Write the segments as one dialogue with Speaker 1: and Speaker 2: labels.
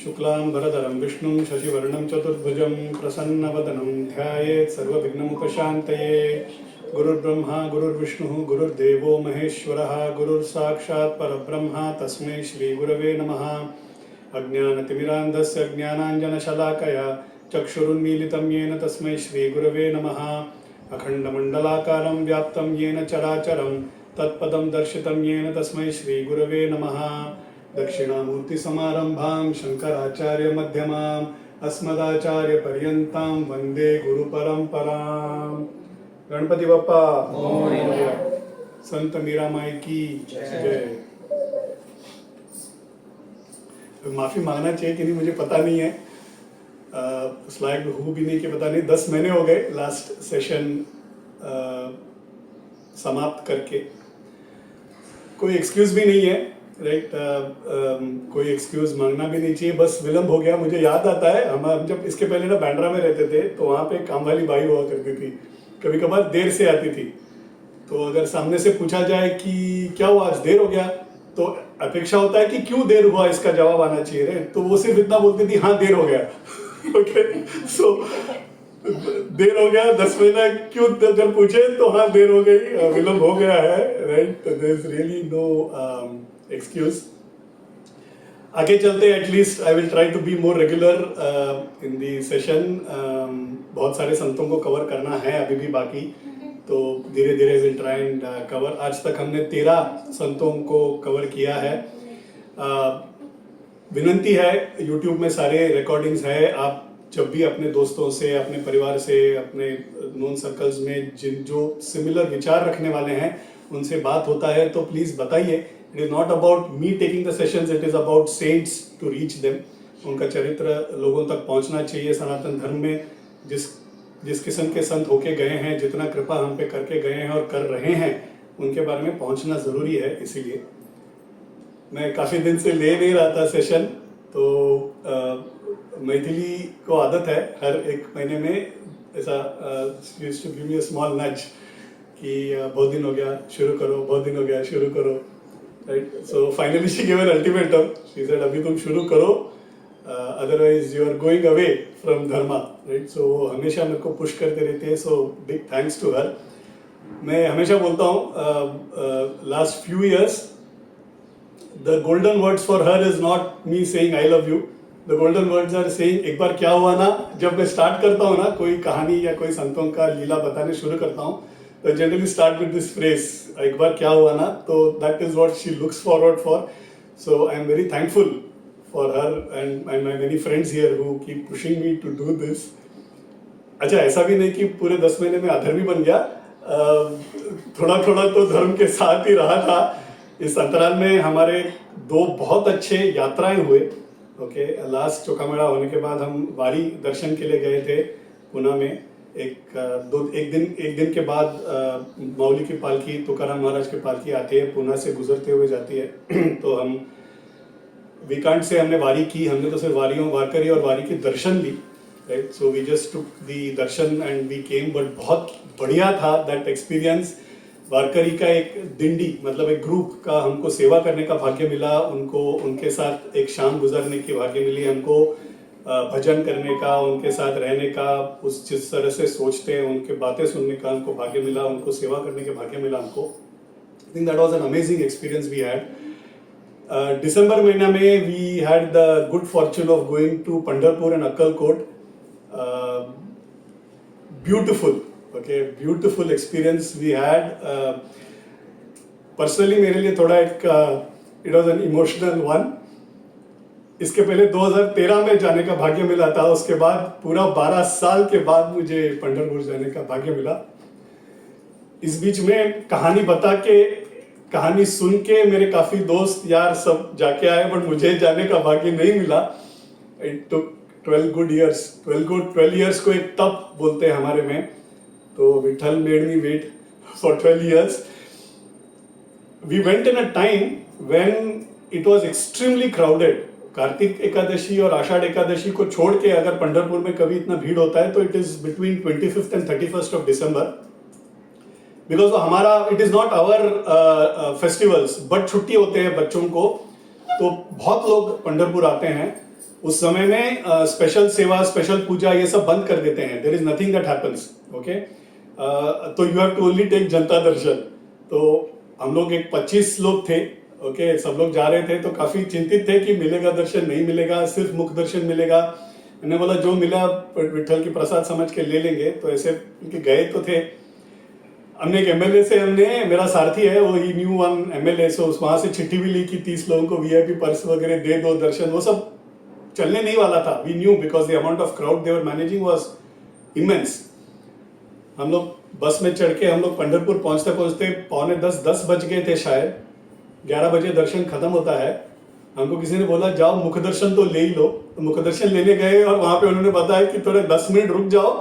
Speaker 1: शुक्लांबरधरं विष्णुं शशिवर्णं चतुर्भुजं प्रसन्नवदनं ध्यायेत् सर्वविघ्नोपशान्तये। गुरुर्ब्रह्मा गुरुर्विष्णुः गुरुर्देवो महेश्वरः गुरुर्साक्षात् परब्रह्म तस्मै श्रीगुरवे नमः। अज्ञानतिमिरान्धस्य ज्ञानाञ्जनशलाकया चक्षुरुन्मीलितं येन तस्मै श्रीगुरवे नमः। अखण्डमण्डलाकारं व्याप्तं येन चराचरं तत्पदं दर्शितं येन तस्मै श्रीगुरवे नमः। दक्षिणामूर्तिसमारम्भां शङ्कराचार्यमध्यमाम् अस्मदाचार्यपर्यन्तां वन्दे गुरुपरम्पराम्। गणपति बप्पा मोरया। संत मीरामाई की जय। माफी मांगना चाहिए कि नहीं मुझे पता नहीं है, उस लायक हूँ भी नहीं कि पता नहीं। 10 महीने हो गए लास्ट सेशन समाप्त करके। कोई एक्सक्यूज भी नहीं है, राइट। कोई एक्सक्यूज मांगना भी नहीं चाहिए, बस विलम्ब हो गया। मुझे याद आता है हम जब इसके पहले ना बांद्रा में रहते थे तो वहाँ पे काम वाली बाई हुआ करती थी, कभी कभार देर से आती थी। तो अगर सामने से पूछा जाए कि क्या हुआ आज देर हो गया, तो अपेक्षा होता है कि क्यों देर हुआ इसका जवाब आना चाहिए रे। तो वो सिर्फ इतना बोलती थी, हाँ देर हो गया। ओके, सो देर हो गया 10 महीना क्यों अगर पूछे तो हाँ देर हो गई, विलम्ब हो गया है, right. There is really no excuse. आगे चलते, at least I will try to be more regular in the session. बहुत सारे संतों को कवर करना है अभी भी बाकी, तो धीरे धीरे विल ट्राई एंड कवर। आज तक हमने 13 संतों को कवर किया है। विनंती है, यूट्यूब में सारे रिकॉर्डिंग्स है, आप जब भी अपने दोस्तों से, अपने परिवार से, अपने नोन सर्कल्स में जो सिमिलर विचार रखने वाले हैं उनसे बात होता है तो प्लीज बताइए। It is not about me taking the sessions, it is about saints to reach them. उनका चरित्र लोगों तक पहुंचना चाहिए। सनातन धर्म में जिस किस्म के संत होके गए हैं, जितना कृपा हम पे करके गए हैं और कर रहे हैं, उनके बारे में पहुंचना जरूरी है। इसीलिए मैं काफी दिन से ले नहीं रहा था सेशन, तो मैथिली को आदत है हर एक महीने में ऐसा used to give me a small nudge कि बहुत दिन हो गया शुरू करो, बहुत दिन हो गया शुरू करो, right. So finally she give an ultimatum, she said अभी तुम शुरू करो, otherwise you are going away from Dharma, right. So वो हमेशा मेरे को पुश करते रहते हैं, so big thanks to her. मैं हमेशा बोलता हूँ last few years the golden words for her is not me saying I love you. The golden words are saying, एक बार क्या हुआ ना, जब मैं स्टार्ट करता हूँ ना कोई कहानी या कोई संतों का लीला बताने शुरू करता हूँ तो generally start with this phrase, एक बार क्या हुआ ना। तो that is what she looks forward for. So I am very thankful for her and my many friends here who keep pushing me to do this. अच्छा, ऐसा भी नहीं कि पूरे 10 महीने में अधर्मी बन गया, थोड़ा थोड़ा तो धर्म के साथ ही रहा था। इस अंतराल में हमारे 2 बहुत अच्छे यात्राएं हुए। ओके, लास्ट चौका मेला होने के बाद हम वारी दर्शन के लिए गए थे पुणे में। एक दिन के बाद मौली की पालकी, तुकाराम महाराज की पालकी आती है, पुणे से गुजरते हुए जाती है। तो हम वीकांड से हमने वारी की। हमने तो सिर्फ वारकरी और वारी की दर्शन ली, right. So we just took the darshan and we came, but बहुत बढ़िया था दैट एक्सपीरियंस। वारकरी का एक डिंडी, मतलब एक ग्रुप का हमको सेवा करने का भाग्य मिला, उनके साथ एक शाम गुजारने की भाग्य मिली हमको, भजन करने का, उनके साथ रहने का, उस जिस तरह से सोचते हैं उनके बातें सुनने का हमको भाग्य मिला, उनको सेवा करने के भाग्य मिला हमको। I think that was an amazing experience we had. दिसंबर महीना में we had the good fortune of going to Pandharpur and Akkalkot. Beautiful, okay, beautiful experience we had. Personally मेरे लिए थोड़ा एक it was an emotional one. इसके पहले 2013 में जाने का भाग्य मिला था, उसके बाद पूरा 12 साल के बाद मुझे पंढरपुर जाने का भाग्य मिला। इस बीच में कहानी सुन के मेरे काफी दोस्त यार सब जाके आए, बट मुझे जाने का भाग्य नहीं मिला। It took 12 good years. 12 years को एक तप बोलते हैं हमारे में, तो Vitthal made me wait for 12 years. We went in a time when it was extremely crowded. Kartik Ekadashi और आषाढ़ एकादशी को छोड़ के अगर पंढरपुर में कभी इतना भीड़ होता है तो it is between 25th and 31st of December. Because हमारा it is not our festivals, but छुट्टी होते हैं बच्चों को, तो बहुत लोग पंढरपुर आते हैं। उस समय में स्पेशल सेवा, स्पेशल पूजा ये सब बंद कर देते हैं. There is nothing that happens. Okay, तो you have to only take janata darshan. तो हम लोग एक 25 लोग थे. ओके, सब लोग जा रहे थे तो काफी चिंतित थे कि मिलेगा दर्शन, नहीं मिलेगा, सिर्फ मुख दर्शन मिलेगा. मैंने बोला जो मिला विठल की प्रसाद समझ के ले लेंगे. तो ऐसे गए तो थे. हमने एक एमएलए से, मेरा सारथी है वो, ही न्यू वन एमएलए, सो वहां से चिट्ठी भी ली कि 30 लोगों को वीआईपी पर्स वगैरह दे दो, दर्शन. वो सब चलने नहीं वाला था. We knew because the amount of crowd they were managing was immense. हम लोग बस में चढ़ के हम लोग पंढरपुर पहुंचते पहुंचते 9:45 बज गए थे शायद. 11 बजे दर्शन खत्म होता है. हमको किसी ने बोला जाओ मुख दर्शन तो ले ही लो. तो मुख दर्शन लेने गए और वहां पे उन्होंने बताया कि थोड़े 10 मिनट रुक जाओ.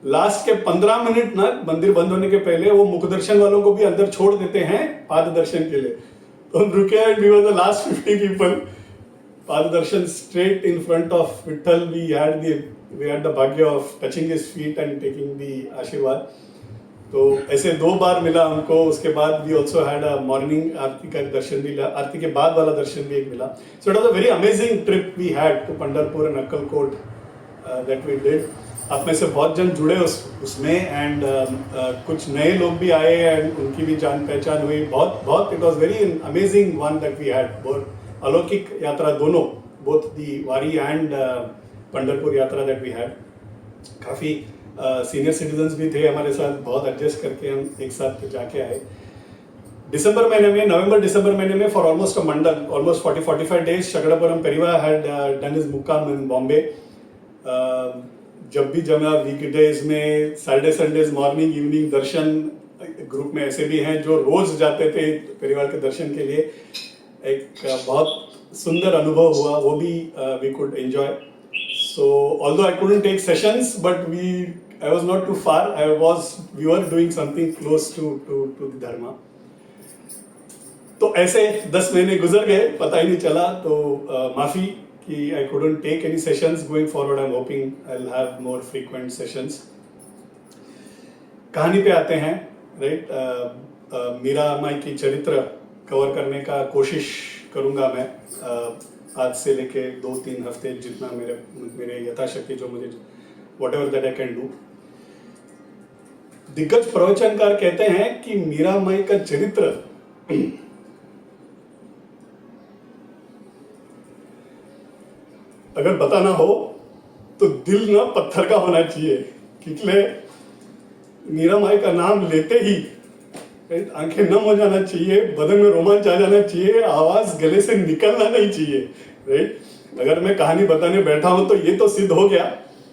Speaker 1: लास्ट के 15 मिनट ना, मंदिर बंद होने के पहले वो मुख दर्शन वालों को भी अंदर छोड़ देते हैं पाद दर्शन के लिए. तो हम रुके and we were the last 50 people. Pada darshan straight in front of Vitthal. We had the bhagya of touching his feet and taking the aashirwad. तो ऐसे 2 बार मिला हमको. उसके बाद we also had a morning aarti का दर्शन भी, आरती के बाद वाला दर्शन भी एक मिला. So it was a very amazing trip we had to Pandharpur and Akkalkot that we did. आप में से बहुत जन जुड़े उसमें एंड कुछ नए लोग भी आए एंड उनकी भी जान पहचान हुई. बहुत it was very amazing one that we had. बहुत अलौकिक यात्रा दोनों, बोथ दी वारी एंड पंढरपुर यात्रा दैट वी हैड. काफी सीनियर सिटीजन्स भी थे हमारे साथ. बहुत एडजस्ट करके हम एक साथ जाके आए. दिसंबर महीने में, नवंबर दिसंबर महीने में, for almost a month, almost 40-45 days, शगड़ापुरम परिवार हैड डन हिज मुक्काम इन बॉम्बे. जब भी जमा वीकडेज में, सैटरडे संडेज मॉर्निंग इवनिंग दर्शन. ग्रुप में ऐसे भी हैं जो रोज जाते थे परिवार के दर्शन के लिए. एक बहुत सुंदर अनुभव हुआ. वो भी we could enjoy. So although I couldn't take sessions, but I was not too far. We were doing something close to the dharma. तो ऐसे 10 महीने गुजर गए, पता ही नहीं चला. तो माफी कि I couldn't take any sessions. Going forward, I'm hoping I'll have more frequent sessions. कहानी पे आते हैं, right? मीरा माई की चरित्र कवर करने का कोशिश करूंगा मैं. आज से लेके 2-3 हफ्ते जितना मेरे यथाशक्ति, जो मुझे whatever that I can do. दिग्गज प्रवचनकार कहते हैं कि मीराबाई का चरित्र अगर बताना हो तो दिल ना पत्थर का होना चाहिए. क्योंकि मीराबाई का नाम लेते ही आंखें नम हो जाना चाहिए, बदन में रोमांच आ जाना चाहिए, आवाज गले से निकलना नहीं चाहिए. राइट, अगर मैं कहानी बताने बैठा हूं तो ये तो सिद्ध हो गया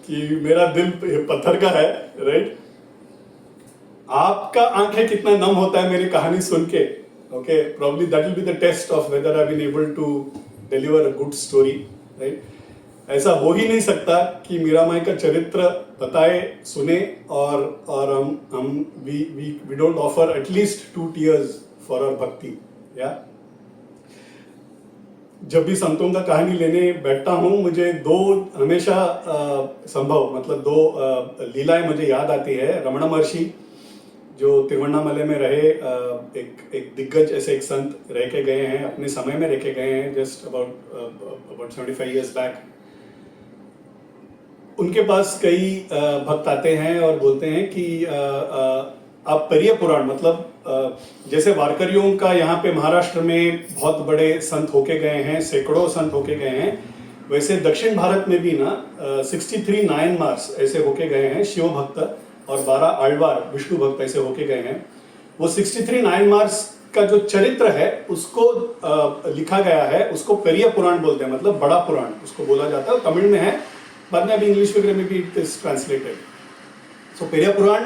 Speaker 1: कि मेरा दिल पत्थर का है. राइट, आपका आंखें कितना नम होता है मेरी कहानी सुन के. Okay, probably that will be the test of whether I been able to deliver a good story. Right, ऐसा हो ही नहीं सकता कि मीराबाई का चरित्र बताए, सुने और हम we don't offer at least 2 tears for our bhakti. या जब भी संतों का कहानी लेने बैठता हूं, मुझे 2 हमेशा संभव, मतलब 2 लीलाएं मुझे याद आती है. रमण महर्षि जो तिरुवन्नामलई में रहे, एक दिग्गज ऐसे एक संत रह के गए हैं, अपने समय में रह के गए हैं, जस्ट अबाउट 75 years बैक. उनके पास कई भक्त आते हैं और बोलते हैं कि आप परिय पुराण, मतलब जैसे वारकरियों का यहाँ पे महाराष्ट्र में बहुत बड़े संत होके गए हैं, सैकड़ों संत होके गए हैं, वैसे दक्षिण भारत में भी ना 63 नायनमार्स ऐसे होके गए हैं शिव भक्त, और 12 आಳ್वार विष्णु भक्त ऐसे होके गए हैं. वो 63 नायनमार्स का जो चरित्र है उसको लिखा गया है, उसको पेरिय पुराण बोलते हैं, मतलब बड़ा पुराण उसको बोला जाता है. तमिल में है, बाद में अभी इंग्लिश वगैरह में भी इट इज ट्रांसलेटेड. सो पेरिय पुराण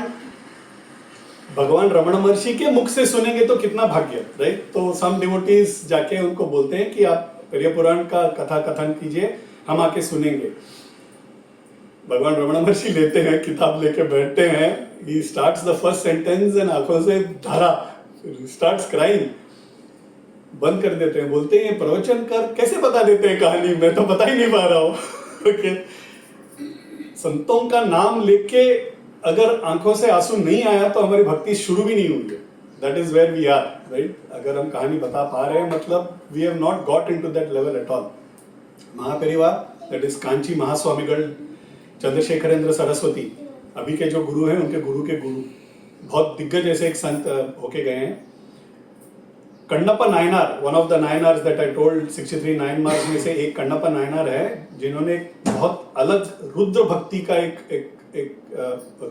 Speaker 1: भगवान रमण महर्षि के मुख से सुनेंगे तो कितना भाग्य. राइट, तो सम डिवोटीज जाके उनको बोलते हैं कि आप पेरिय पुराण का कथा कथन कीजिए, हम आके सुनेंगे. भगवान रमण महर्षि लेते हैं, किताब लेके बैठते हैं. He starts the first sentence and आंखों से धारा, स्टार्ट्स क्राइंग. बंद कर देते हैं, बोलते हैं प्रवचन कर कैसे बता देते हैं कहानी, मैं तो बता ही नहीं पा रहा हूँ. ओके, संतों का नाम लेके अगर आंखों से आंसू नहीं आया तो हमारी भक्ति शुरू भी नहीं हुई है. That is where we are. Right, अगर हम कहानी बता पा रहे हैं मतलब we have not got into that level at all. महापरिवार दैट इज कांची महास्वामीगढ़ चंद्रशेखरेंद्र सरस्वती, अभी के जो गुरु हैं उनके गुरु के गुरु, बहुत दिग्गज ऐसे एक संत होके गए हैं। Kannappa Nayanar, one of the Nayanars that I told, 63 Nayanmars में से एक कण्णप्पा नायनार है, जिन्होंने बहुत अलग रुद्र भक्ति का एक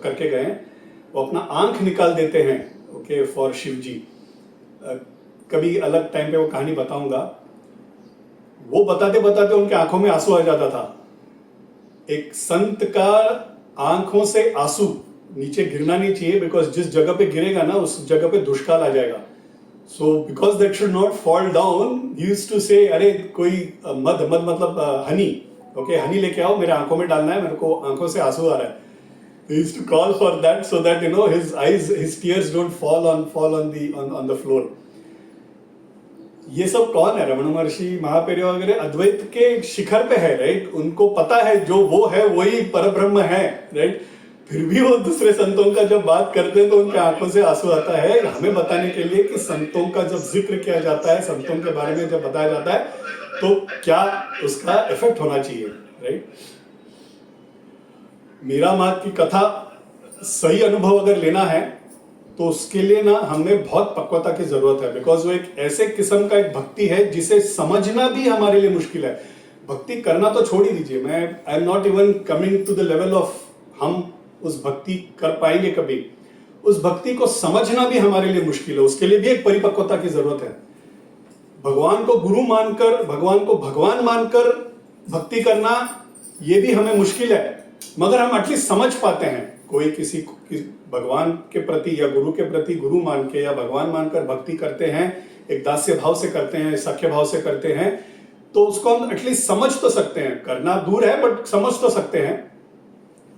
Speaker 1: करके गए हैं। वो अपना आंख निकाल देते हैं, ओके, फॉर शिव जी। कभी अलग टाइम पे वो कहानी बताऊंगा। वो बताते बताते उनके आंखों में आंसू आ जाता था। एक संत का आंखों से आंसू नीचे गिरना नहीं चाहिए, बिकॉज जिस जगह पे गिरेगा ना उस जगह पे दुष्काल आ जाएगा। So because that should not fall down, he used to say, अरे कोई मद मतलब हनी, ओके, हनी लेके आओ, मेरे आंखों में डालना है, मेरे को आंखों से आंसू आ रहा है। He used to call for that so that, you know, his tears don't fall on the floor. ये सब कौन है? रमण महर्षि, महापेरिया वगैरह अद्वैत के शिखर पे है, राइट? उनको पता है जो वो है वही परब्रह्म है, राइट? फिर भी वो दूसरे संतों का जब बात करते हैं तो उनके आंखों से आंसू आता है, हमें बताने के लिए कि संतों का जब जिक्र किया जाता है, संतों के बारे में जब बताया जाता है, तो क्या उसका इफेक्ट होना चाहिए, राइट? मीरा माँ की कथा सही अनुभव अगर लेना है तो उसके लिए ना हमें बहुत पक्वता की जरूरत है, बिकॉज वो एक ऐसे किस्म का एक भक्ति है जिसे समझना भी हमारे लिए मुश्किल है। भक्ति करना तो छोड़ ही दीजिए, मैं I am not even coming to the level of हम उस भक्ति कर पाएंगे कभी। उस भक्ति को समझना भी हमारे लिए मुश्किल है, उसके लिए भी एक परिपक्वता की जरूरत है। भगवान को गुरु मानकर, भगवान को भगवान मानकर भक्ति करना ये भी हमें मुश्किल है, मगर हम एटलीस्ट समझ पाते हैं। कोई किसी भगवान के प्रति या गुरु के प्रति गुरु मान के या भगवान मानकर भक्ति करते हैं, एक दास्य भाव से करते हैं, सख्य भाव से करते हैं, तो उसको हम एटलीस्ट समझ तो सकते हैं। करना दूर है बट समझ तो सकते हैं।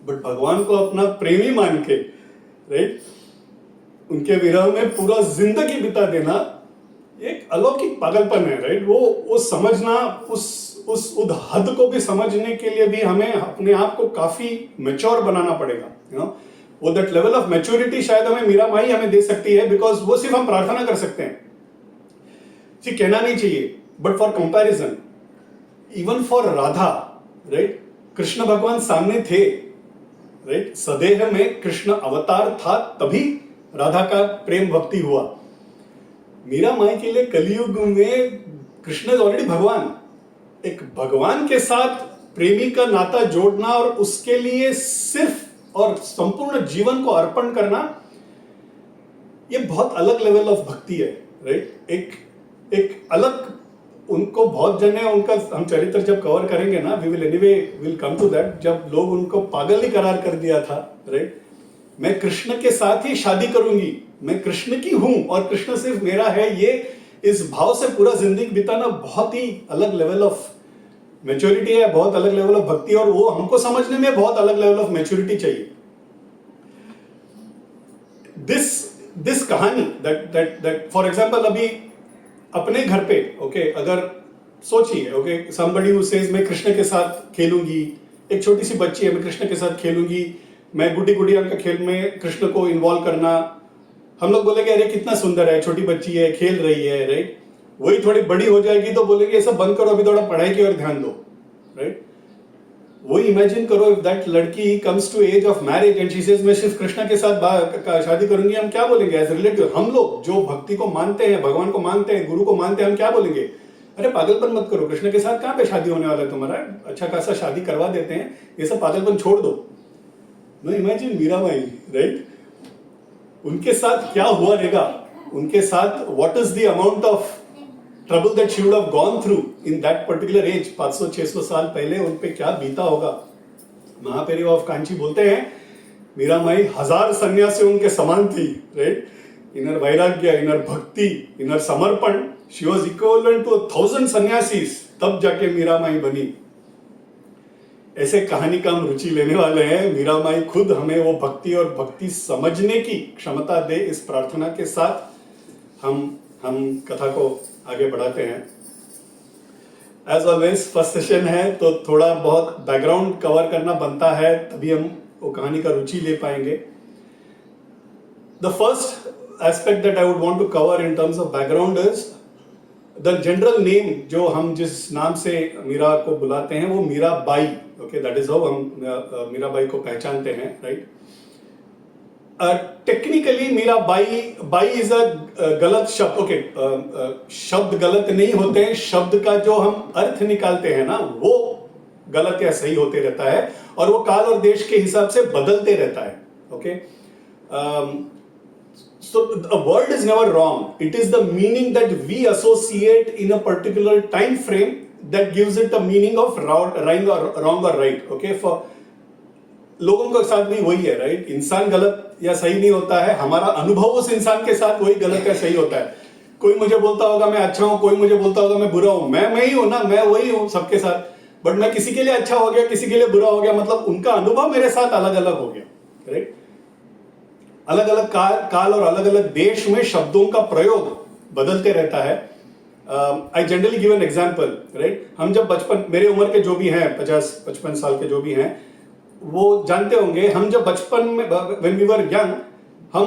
Speaker 1: बट भगवान को अपना प्रेमी मान के, राइट, उनके विरह में पूरा जिंदगी बिता देना एक अलौकिक पागलपन है, राइट? वो समझना, उस हद को भी समझने के लिए भी हमें अपने आप को काफी मैच्योर बनाना पड़ेगा, यू नो। वो दैट लेवल ऑफ मैच्योरिटी शायद हमें मीरा माई हमें दे सकती है, बिकॉज वो सिर्फ हम प्रार्थना कर सकते हैं। जी, कहना नहीं चाहिए, but for comparison, even for Radha, right, Krishna भगवान सामने थे, राइट, सदेह में कृष्ण अवतार था, तभी राधा का प्रेम भक्ति हुआ। मीरा माई के लिए कलयुग में कृष्ण इज ऑलरेडी भगवान। एक भगवान के साथ प्रेमी का नाता जोड़ना और उसके लिए सिर्फ और संपूर्ण जीवन को अर्पण करना, ये बहुत अलग लेवल ऑफ भक्ति है, राइट? एक अलग, उनको बहुत जने, उनका हम चरित्र जब कवर करेंगे ना, we will come to that, जब लोग उनको पागल ही करार कर दिया था, राइट? मैं कृष्ण के साथ ही शादी करूंगी, मैं कृष्ण की हूं और कृष्ण सिर्फ मेरा है, ये इस भाव से पूरा जिंदगी बिताना बहुत ही अलग लेवल ऑफ मैच्योरिटी है, बहुत अलग लेवल ऑफ भक्ति, और वो हमको समझने में बहुत अलग लेवल ऑफ मैच्योरिटी चाहिए। दिस कहानी दैट फॉर एग्जांपल, अभी अपने घर पे, ओके, अगर सोचिए, ओके, समबडी हु सेज मैं कृष्ण के साथ खेलूंगी, एक छोटी सी बच्ची है, मैं कृष्ण के साथ खेलूंगी, मैं गुड्डी गुड़िया का खेल में कृष्ण को इन्वॉल्व करना, हम लोग बोलेंगे अरे कितना सुंदर है, छोटी बच्ची है, खेल रही है, राइट? वही थोड़ी बड़ी हो जाएगी तो बोलेंगे ये सब बंद करो, अभी थोड़ा पढ़ाई की ओर ध्यान दो, राइट? वही इमेजिन करो, इफ दैट लड़की comes to age of marriage and she says मैं सिर्फ कृष्ण के साथ शादी करूंगी, हम क्या बोलेंगे एज रिलेटिव? हम लोग जो भक्ति को मानते हैं, भगवान को मानते हैं, गुरु को मानते हैं, हम क्या बोलेंगे? अरे पागलपन मत करो, कृष्ण के साथ कहाँ पे शादी होने वाला है तुम्हारा, अच्छा खासा शादी करवा देते हैं, ये सब पागलपन छोड़ दो। नो, इमेजिन मीरा माई, राइट? उनके साथ क्या हुआ रहेगा, उनके साथ what is the amount of trouble that she would have gone through in that particular age, 500-600 साल पहले उन पे क्या बीता होगा। महापेरिया ऑफ कांची बोलते हैं मीरा माई 1000 सन्यासियों के समान थी, राइट? इनर वैराग्य, इनर भक्ति, इनर समर्पण, शी वाज इक्विवेलेंट टू 1000 सन्यासीस, तब जाके मीरा माई बनी। ऐसे कहानी का हम रुचि लेने वाले हैं। मीरा माई खुद हमें वो भक्ति और भक्ति समझने की क्षमता दे, इस प्रार्थना के साथ हम कथा को आगे बढ़ाते हैं। एज ऑलवेज फर्स्ट सेशन है तो थोड़ा बहुत बैकग्राउंड कवर करना बनता है, तभी हम वो कहानी का रुचि ले पाएंगे। The first aspect that I would want to cover in terms of background is the general name जो हम जिस नाम से मीरा को बुलाते हैं वो Meera Bai, okay, that is how हम मीरा बाई को पहचानते हैं, right. Technically Meera Bai is a गलत शब्द, ओके, शब्द गलत नहीं होते हैं, शब्द का जो हम अर्थ निकालते हैं ना वो गलत या सही होते रहता है, और वो काल और देश के हिसाब से बदलते रहता है, okay. So a word is never wrong. It is the meaning that we associate in a particular time frame that gives it the meaning of wrong or right. Okay, for लोगों के साथ भी वही है, राइट। इंसान गलत या सही नहीं होता है, हमारा अनुभव उस इंसान के साथ वही गलत या सही होता है। कोई मुझे बोलता होगा मैं अच्छा हूं, कोई मुझे बोलता होगा मैं बुरा हूं, मैं ही हूं ना, मैं वही हूं सबके साथ, बट मैं किसी के लिए अच्छा हो गया, किसी के लिए बुरा हो गया, मतलब उनका अनुभव मेरे साथ अलग अलग हो गया, राइट। अलग अलग काल और अलग अलग देश में शब्दों का प्रयोग बदलते रहता है। I generally give an example, right. हम जब बचपन, मेरे उम्र के जो भी हैं 50-55 साल के जो भी हैं वो जानते होंगे, हम जब बचपन में व्हेन वी वर यंग, हम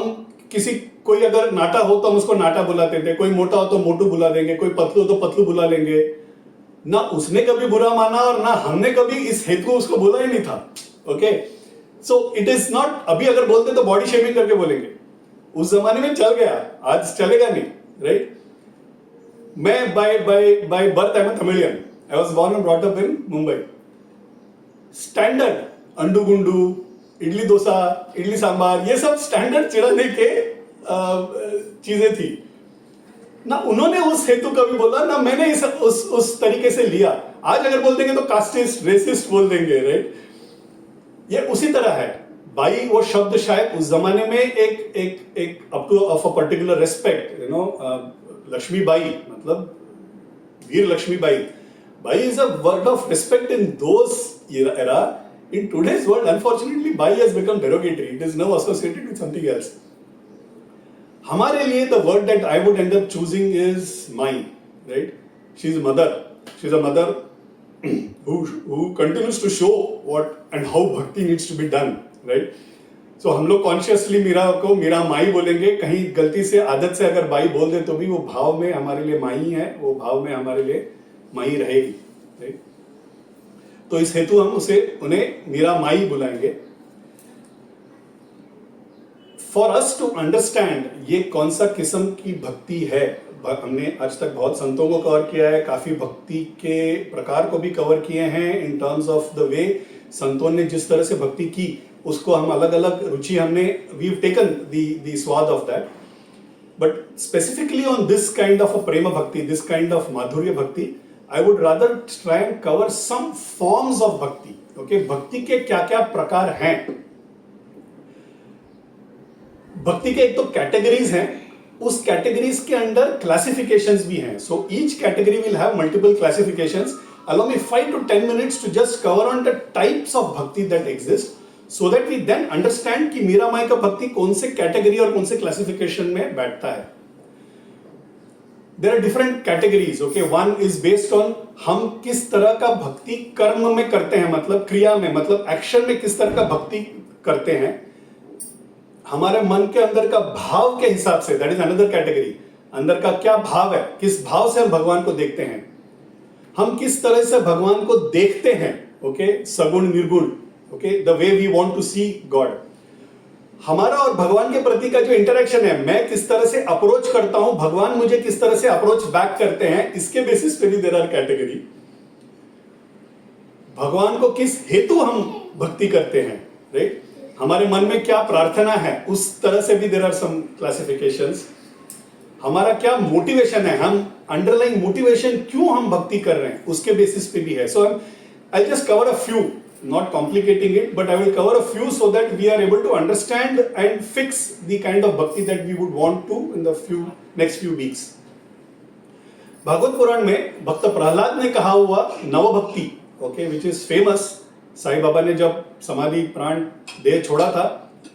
Speaker 1: किसी कोई अगर नाटा हो तो हम उसको नाटा बुलाते थे, कोई मोटा हो तो मोटू बुला देंगे, कोई पतलू हो तो पतलू बुला लेंगे। ना उसने कभी बुरा माना और ना हमने कभी इस हेतु उसको बोला ही नहीं था, okay. So it is not, अभी अगर बोलते तो बॉडी शेमिंग करके बोलेंगे, उस जमाने में चल गया, आज चलेगा नहीं, राइट। मैं by birth I am Tamilian, I was born and brought up in Mumbai. Standard अंडू गुंडू, इडली डोसा, इडली सांबार, ये सब स्टैंडर्ड चिढ़ाने के चीजें थी ना। उन्होंने उस हेतु कभी बोला ना मैंने उस तरीके से लिया। आज अगर बोल देंगे तो कास्टिस्ट, रेसिस्ट बोल देंगे, राइट। ये उसी तरह है। बाई वो शब्द शायद उस जमाने में एक up to of a particular respect, you know, Lakshmi Bai मतलब Veer Lakshmi Bai. Bai is a word of respect in those era. In today's world, unfortunately, bai has become derogatory. It is now associated with something else. हमारे लिए the word that I would end up choosing is Mai, right? She's a mother. She's a mother who continues to show what and how bhakti needs to be done, right? So हम लोग consciously Meera को मीरा माई बोलेंगे, कहीं गलती से आदत से अगर बाई बोल दे तो भी वो भाव में हमारे लिए माई है, वो भाव में हमारे लिए माई रहेगी, right? तो इस हेतु हम उन्हें मीरा माई बुलाएंगे। फॉर अस टू अंडरस्टैंड ये कौन सा किस्म की भक्ति है, हमने आज तक बहुत संतों को कवर किया है, काफी भक्ति के प्रकार को भी कवर किए हैं इन टर्म्स ऑफ द वे संतों ने जिस तरह से भक्ति की, उसको हम अलग अलग रुचि हमने we taken the swad of that. But specifically on this kind of a prem bhakti, this kind of माधुर्य भक्ति, I would rather try and cover some forms of bhakti. Okay, भक्ति के क्या क्या प्रकार हैं। भक्ति के एक तो कैटेगरीज हैं, उस कैटेगरीज के अंदर क्लासिफिकेशंस भी हैं। So each category will have multiple classifications. Allow me 5 to 10 minutes to just cover on the types of bhakti that exist, so that we then understand कि मीरा माई का भक्ति कौन से कैटेगरी और कौन से क्लासिफिकेशन में बैठता है। There are different categories, okay? One is based on हम किस तरह का भक्ति कर्म में करते हैं, मतलब क्रिया में, मतलब एक्शन में किस तरह का भक्ति करते हैं। हमारे मन के अंदर का भाव के हिसाब से, that is another category। अंदर का क्या भाव है, किस भाव से हम भगवान को देखते हैं, हम किस तरह से भगवान को देखते हैं, okay? सगुण निर्गुण, okay? The way we want to see God। हमारा और भगवान के प्रति का जो इंटरेक्शन है, मैं किस तरह से अप्रोच करता हूं, भगवान मुझे किस तरह से अप्रोच बैक करते हैं, इसके बेसिस पे भी देयर आर कैटेगरी। भगवान को किस हेतु हम भक्ति करते हैं, राइट? हमारे मन में क्या प्रार्थना है, उस तरह से भी देयर आर सम क्लासिफिकेशंस। हमारा क्या मोटिवेशन है, हम अंडरलाइंग मोटिवेशन क्यों हम भक्ति कर रहे हैं, उसके बेसिस पे भी है। So I just cover a few, not complicating it, but I will cover a few so that we are able to understand and fix the kind of bhakti that we would want to in the next few weeks. Bhagavata Purana में भक्त प्रहलाद ने कहा हुआ नव भक्ति, okay, which is famous। Sai Baba ने जब समाधि प्राण देह छोड़ा था,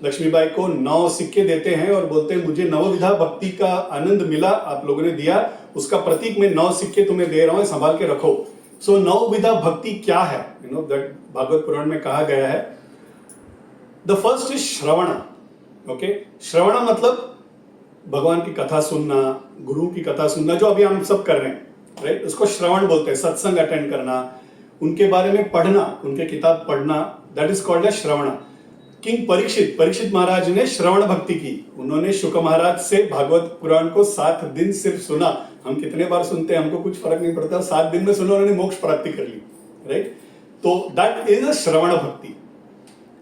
Speaker 1: लक्ष्मीबाई को 9 सिक्के देते हैं और बोलते हैं मुझे नवविधा भक्ति का आनंद मिला, आप लोगों ने दिया, उसका प्रतीक मैं 9 सिक्के तुम्हें दे रहा हूं, संभाल के रखो। सो नवविधा भक्ति क्या है, you know, that Bhagavata Purana में कहा गया है। The first is shravan, okay. श्रवण मतलब भगवान की कथा सुनना, गुरु की कथा सुनना, जो अभी हम सब कर रहे हैं, राइट, उसको श्रवण बोलते हैं। सत्संग अटेंड करना, उनके बारे में पढ़ना, उनके किताब पढ़ना, that is called as shravan. King Parikshit Maharaj ने श्रवण भक्ति की। उन्होंने शुक महाराज से भागवत पुराण को 7 दिन सिर्फ सुना। हम कितने बार सुनते हैं, हमको कुछ फर्क नहीं पड़ता, 7 दिन में सुना, उन्होंने मोक्ष प्राप्ति कर ली, राइट। तो that is a shravan bhakti.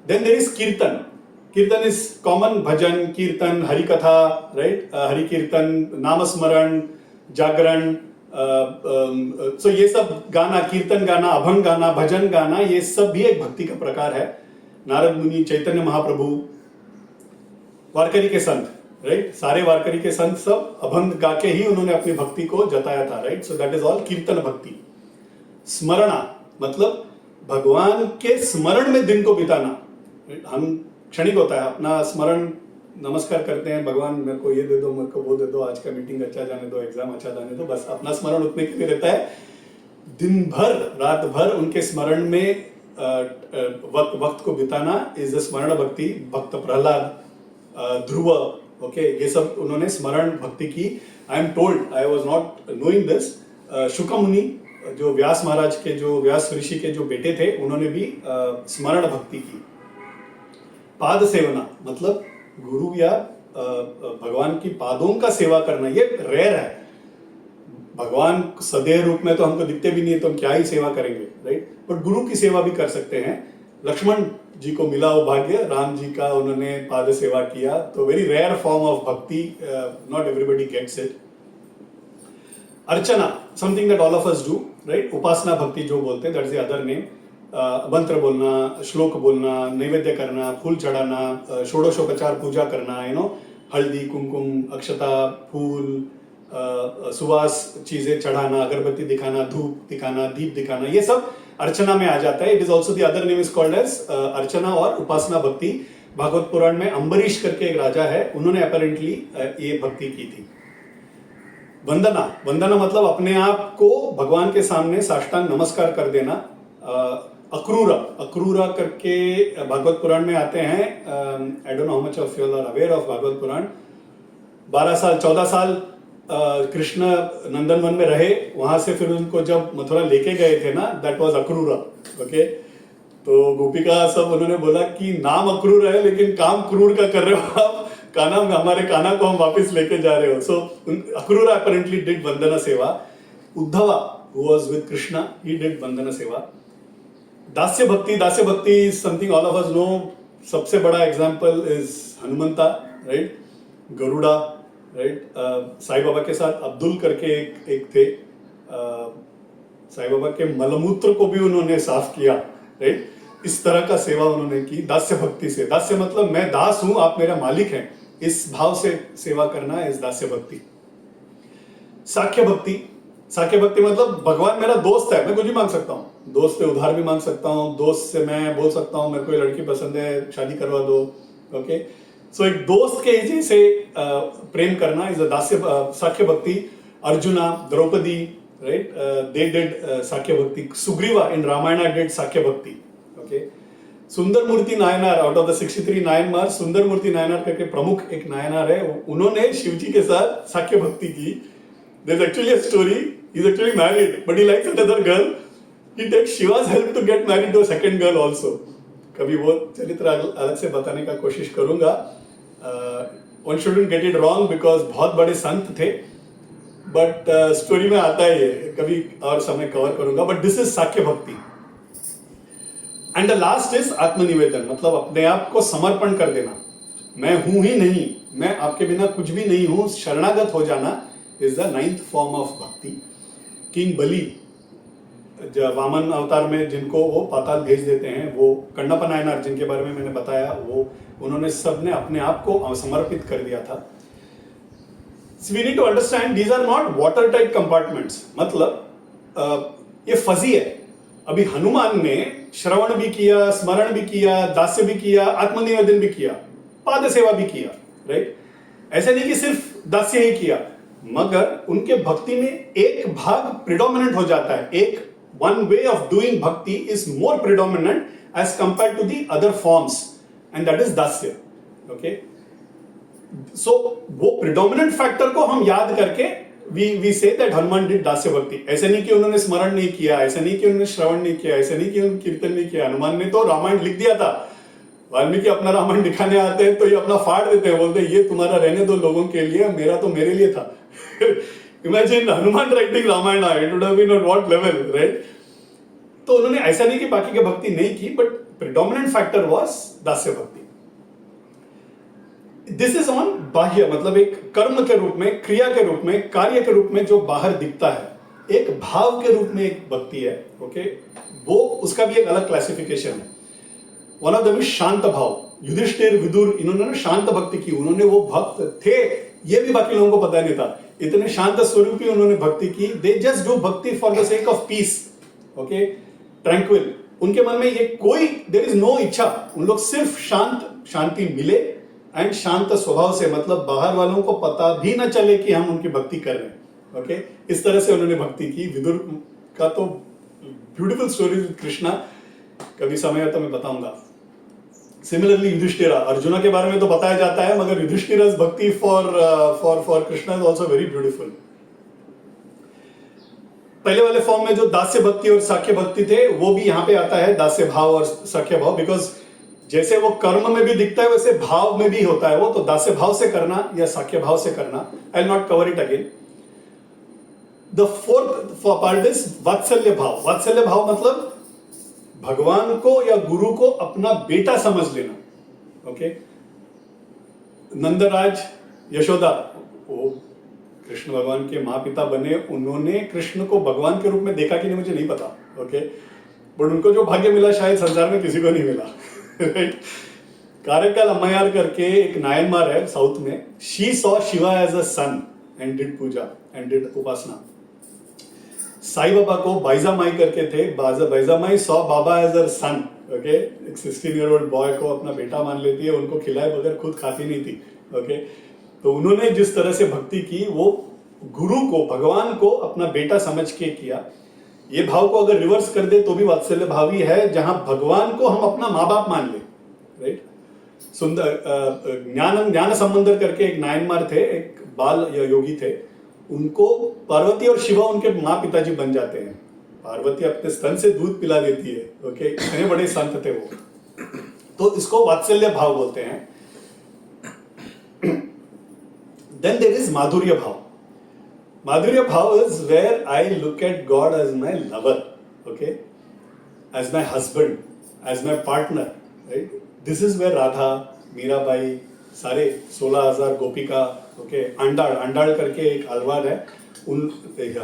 Speaker 1: Then there is कीर्तन। कीर्तन इज कॉमन, भजन, कीर्तन, हरि कथा, राइट, हरि कीर्तन, नाम स्मरण, जागरण, सो ये सब गाना, कीर्तन गाना, अभंग गाना, भजन गाना, ये सब भी एक भक्ति का प्रकार है। नारद मुनि, चैतन्य महाप्रभु, वारकरी के संत, राइट, सारे वारकरी के संत सब अभंग गा के ही उन्होंने अपनी भक्ति को जताया था, right. So that is all कीर्तन भक्ति। स्मरणा मतलब भगवान के स्मरण में दिन को बिताना। हम क्षणिक होता है अपना स्मरण, नमस्कार करते हैं, भगवान मेरे को ये दे दो, मेरे को वो दे दो, आज का मीटिंग अच्छा जाने दो, एग्जाम अच्छा जाने दो, बस अपना स्मरण उतने के लिए रहता है। दिन भर, रात भर उनके स्मरण में वक्त को बिताना इज द स्मरण भक्ति। भक्त प्रहलाद, ध्रुव, ओके, ये सब उन्होंने स्मरण भक्ति की। I am told, I was not knowing this, Shuka Muni जो व्यास महाराज के, जो व्यास ऋषि के जो बेटे थे, उन्होंने भी स्मरण भक्ति की। पाद सेवना मतलब गुरु या भगवान की पादों का सेवा करना, ये रेयर है। भगवान सदैव रूप में तो हमको दिखते भी नहीं है, तो हम क्या ही सेवा करेंगे, राइट। बट गुरु की सेवा भी कर सकते हैं। लक्ष्मण जी को मिला वो भाग्य, राम जी का उन्होंने पाद सेवा किया, तो very rare form of bhakti, not everybody gets it. Archana, something that all of us do, right. उपासना भक्ति जो बोलते हैं, that is the other name. मंत्र बोलना, श्लोक बोलना, नैवेद्य करना, फूल चढ़ाना, षोडशोपचार पूजा करना, हल्दी, कुमकुम, अक्षता, फूल, सुवास चीजें चढ़ाना, अगरबत्ती दिखाना, धूप दिखाना, दीप दिखाना, ये सब अर्चना में आ जाता है। It is also the other name is called as archana और उपासना भक्ति। भागवत पुराण में अम्बरीश करके एक राजा है, उन्होंने अपेरेंटली ये भक्ति की थी। वंदना मतलब अपने आप को भगवान के सामने साष्टांग नमस्कार कर देना। अक्रूरा करके भागवत पुराण में आते हैं। I don't know how much of you are aware of Bhagavata Purana. 14 साल कृष्ण नंदन वन में रहे, वहां से फिर उनको जब मथुरा लेके गए थे ना, दैट वाज अक्रूरा, ओके। तो गोपिका सब उन्होंने बोला कि नाम अक्रूर है लेकिन काम क्रूर का कर रहे हो आप, हमारे कान्हा को हम वापस लेके जा रहे हो। सो अक्रूरा apparently did vandana seva. Uddhava who was with Krishna, he did vandana seva. Dasya bhakti is something all of us know. सबसे बड़ा example is Hanumanta, right, Garuda, right. Sai Baba के साथ अब्दुल करके एक थे, साईं बाबा के मलमूत्र को भी उन्होंने साफ किया, राइट। इस तरह का सेवा उन्होंने की दास्य भक्ति से। दास्य मतलब मैं दास हूं, आप मेरा मालिक हैं, इस भाव से सेवा करना इस दास्य भक्ति। साख्य भक्ति मतलब भगवान मेरा दोस्त है, मैं कुछ भी मांग सकता हूँ, दोस्त से उधार भी मांग सकता हूँ, दोस्त से मैं बोल सकता हूँ मेरे को ये लड़की पसंद है, शादी करवा दो, ओके। सो एक दोस्त के जैसे प्रेम करना is sakhya bhakti. Arjuna, Draupadi, right, they did sakhya bhakti. Sugriva in Ramayana did sakhya bhakti, okay. Sundara Murthy Nayanar, out of the 63 Nayanmar, Sundara Murthy Nayanar करके प्रमुख एक नायनार है, उन्होंने शिवजी के साथ साख्य भक्ति की। There's actually a story. He's actually married, but he likes another girl. He takes Shiva's help to get married to a second girl also. कभी वो चरित्र अलग से बताने का कोशिश करूंगा। One shouldn't get it wrong because बहुत बड़े संत थे, but स्टोरी में आता है ये, कभी और समय कवर करूंगा। But this is साख्य भक्ति। And the last is आत्मनिवेदन, मतलब अपने आप को समर्पण कर देना। मैं हूं ही नहीं, मैं आपके बिना कुछ भी नहीं हूं, शरणागत हो जाना is the 9th form of भक्ति। किंग बलि जब वामन अवतार में जिनको वो पाताल भेज देते हैं, वो कण्णप्पा नायनार जिनके बारे में मैंने बताया, वो उन्होंने सबने अपने आप को समर्पित कर दिया था। So we need to understand these are not watertight compartments, मतलब ये फजी है। अभी हनुमान ने श्रवण भी किया, स्मरण भी किया, दास्य भी किया, आत्मनिवेदन भी किया, पाद सेवा भी किया, राइट। ऐसे नहीं कि सिर्फ दास्य ही किया, मगर उनके भक्ति में एक भाग प्रिडोमिनेंट हो जाता है। एक one way of doing bhakti is more predominant as compare to the other forms, and that is dasya, okay. So वो प्रिडोमिनेंट फैक्टर को हम याद करके we say that Hanuman did दास्य भक्ति। ऐसे नहीं कि उन्होंने स्मरण नहीं किया, ऐसे नहीं कि उन्होंने श्रवण नहीं किया, ऐसे नहीं कि उन्होंने कीर्तन नहीं किया। हनुमान ने तो रामायण लिख दिया था। वाल्मीकि अपना रामायण दिखाने आते हैं तो ये अपना फाड़ देते हैं, बोलते हैं ये तुम्हारा रहने दो लोगों के लिए, मेरा तो मेरे लिए था। Imagine Hanuman writing Ramayana, it would have been on what level, right? तो उन्होंने ऐसा नहीं कि बाकी की भक्ति नहीं की, बट प्रिडोमिनेंट फैक्टर वाज दास्य भक्ति। दिस इज ऑन बाह्य, मतलब एक कर्म के रूप में, क्रिया के रूप में, कार्य के रूप में जो बाहर दिखता है। एक भाव के रूप में एक भक्ति है, ओके, वो उसका भी एक अलग क्लासिफिकेशन है। वन ऑफ द शांत भाव, युधिष्ठिर विदुर इन्होंने शांत भक्ति की। उन्होंने वो भक्त थे, ये भी बाकी लोगों को पता नहीं था, इतने शांत स्वरूपी उन्होंने भक्ति की। दे जस्ट डू भक्ति for the sake of peace, okay, tranquil. उनके मन में ये कोई, देयर इज नो इच्छा, उन लोग सिर्फ शांति मिले एंड शांत स्वभाव से, मतलब बाहर वालों को पता भी ना चले कि हम उनकी भक्ति कर रहे हैं, ओके। इस तरह से उन्होंने भक्ति की। विदुर का तो ब्यूटीफुल स्टोरी विद कृष्णा, कभी समय है तो मैं बताऊंगा। सिमिलरली युधिष्ठिरा, अर्जुना के बारे में तो बताया जाता है, मगर युधिष्ठिरा's भक्ति for Krishna is also very beautiful. पहले वाले फॉर्म में जो दास्य भक्ति और साख्य भक्ति थे, वो भी यहां पे आता है, दास्य भाव और साख्य भाव, बिकॉज जैसे वो कर्म में भी दिखता है वैसे भाव में भी होता है वो। तो दास्य भाव से करना या साख्य भाव से करना, I will not cover it again. The fourth part is वात्सल्य भाव। वात्सल्य भाव मतलब भगवान को या गुरु को अपना बेटा समझ लेना, ओके। नंदराज यशोदा, वो कृष्ण भगवान के माँ पिता बने, उन्होंने कृष्ण को भगवान के रूप में देखा कि नहीं मुझे नहीं पता, ओके, बट उनको जो भाग्य मिला शायद संसार में किसी को नहीं मिला, राइट। कारकल अम्मयार करके एक नायनमार है साउथ में, she saw Shiva as a son and did puja and did upasana. Sai Baba को बाइजा माई करके थे, Baija Mai saw Baba as a son, okay. एक 16-year-old बॉय को अपना बेटा मान लेती है, उनको खिलाए बगैर खुद खाती नहीं थी, ओके। तो उन्होंने जिस तरह से भक्ति की, वो गुरु को, भगवान को अपना बेटा समझ के किया। ये भाव को अगर रिवर्स कर दे तो भी वात्सल्य भाव ही है, जहां भगवान को हम अपना माँ बाप मान ले, राइट। सुंदर ज्ञान संबंधर करके एक नायनमार थे, एक बाल योगी थे, उनको पार्वती और शिवा उनके माँ पिताजी बन जाते हैं। पार्वती अपने स्तन से दूध पिला देती है, ओके, इतने बड़े संत थे वो। तो इसको वात्सल्य भाव बोलते हैं। देन देयर इज माधुर्य भाव। Madhurya Bhav is where I look at God as my lover, okay, as my husband, as my partner, right? This is where Radha, Mirabai, सारे 16,000 गोपिका, okay, अंडाड़ करके एक अलवार है, उन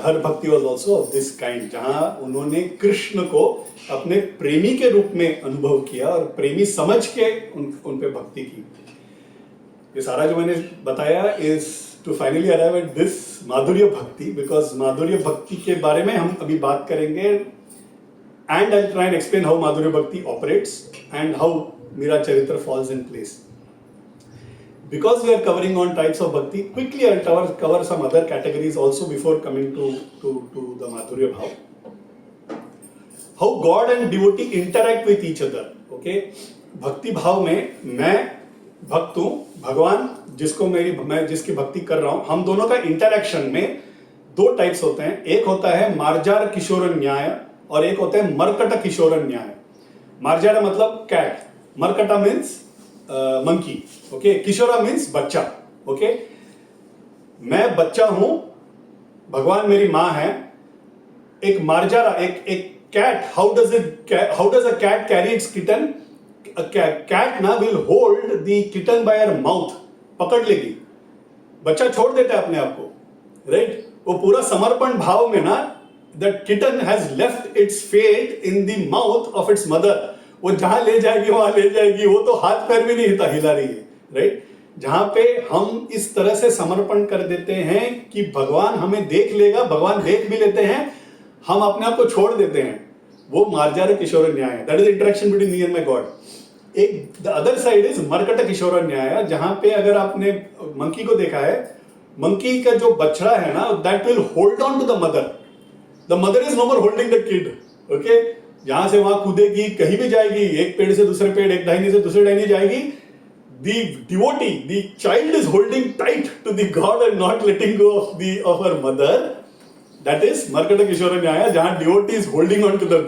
Speaker 1: हर भक्ति was also of this kind, जहां उन्होंने कृष्ण को अपने प्रेमी के रूप में अनुभव किया और प्रेमी समझ के उन पे भक्ति की। ये सारा जो मैंने बताया is to finally arrive at this माधुर्य भक्ति, because माधुर्य भक्ति के बारे में हम अभी बात करेंगे, and I'll try and explain how माधुर्य भक्ति operates and how मेरा चरित्र falls in place. Because we are covering on types of bhakti, quickly I'll cover some other categories also before coming to the माधुर्य भाव. How God and devotee interact with each other, okay? भक्ति भाव में मैं भक्त हूं, भगवान मैं जिसकी भक्ति कर रहा हूं, हम दोनों का इंटरैक्शन में दो टाइप्स होते हैं। एक होता है मार्जार किशोर न्याय और एक होता है मरकट किशोर न्याय। मार्जार मतलब cat, markata means monkey, okay, kishora means bachcha, okay. मैं बच्चा हूं, भगवान मेरी मां है। एक मार्जारा, एक cat, how does a cat carry its kitten? A cat ना will hold the kitten by her mouth, पकड़ लेगी, बच्चा छोड़ देता है अपने आप को, राइट। वो पूरा समर्पण भाव में ना, that kitten has left its fate in the mouth of its mother, वो जहां ले जाएगी वहां ले जाएगी, वो तो हाथ पैर भी नहीं हिला रही है, राइट। जहां पे हम इस तरह से समर्पण कर देते हैं कि भगवान हमें देख लेगा, भगवान देख भी लेते हैं, हम अपने आप को छोड़ देते हैं, वो मार्जार किशोर न्याय है। That is interaction between me and my God. एक द अदर साइड इज मरकट किशोर न्याय, जहां पे अगर आपने मंकी को देखा है, मंकी का जो बछड़ा है ना, that will hold on to the mother is no more holding the kid, okay. जहां से वहां कूदेगी, कहीं भी जाएगी, एक पेड़ से दूसरे पेड़, एक डाइनी से दूसरे डाइनी जाएगी, the devotee, the child is holding tight to the God and not letting go of her mother. That is Markata Kishora Nyaya, jahan devotee is holding on to the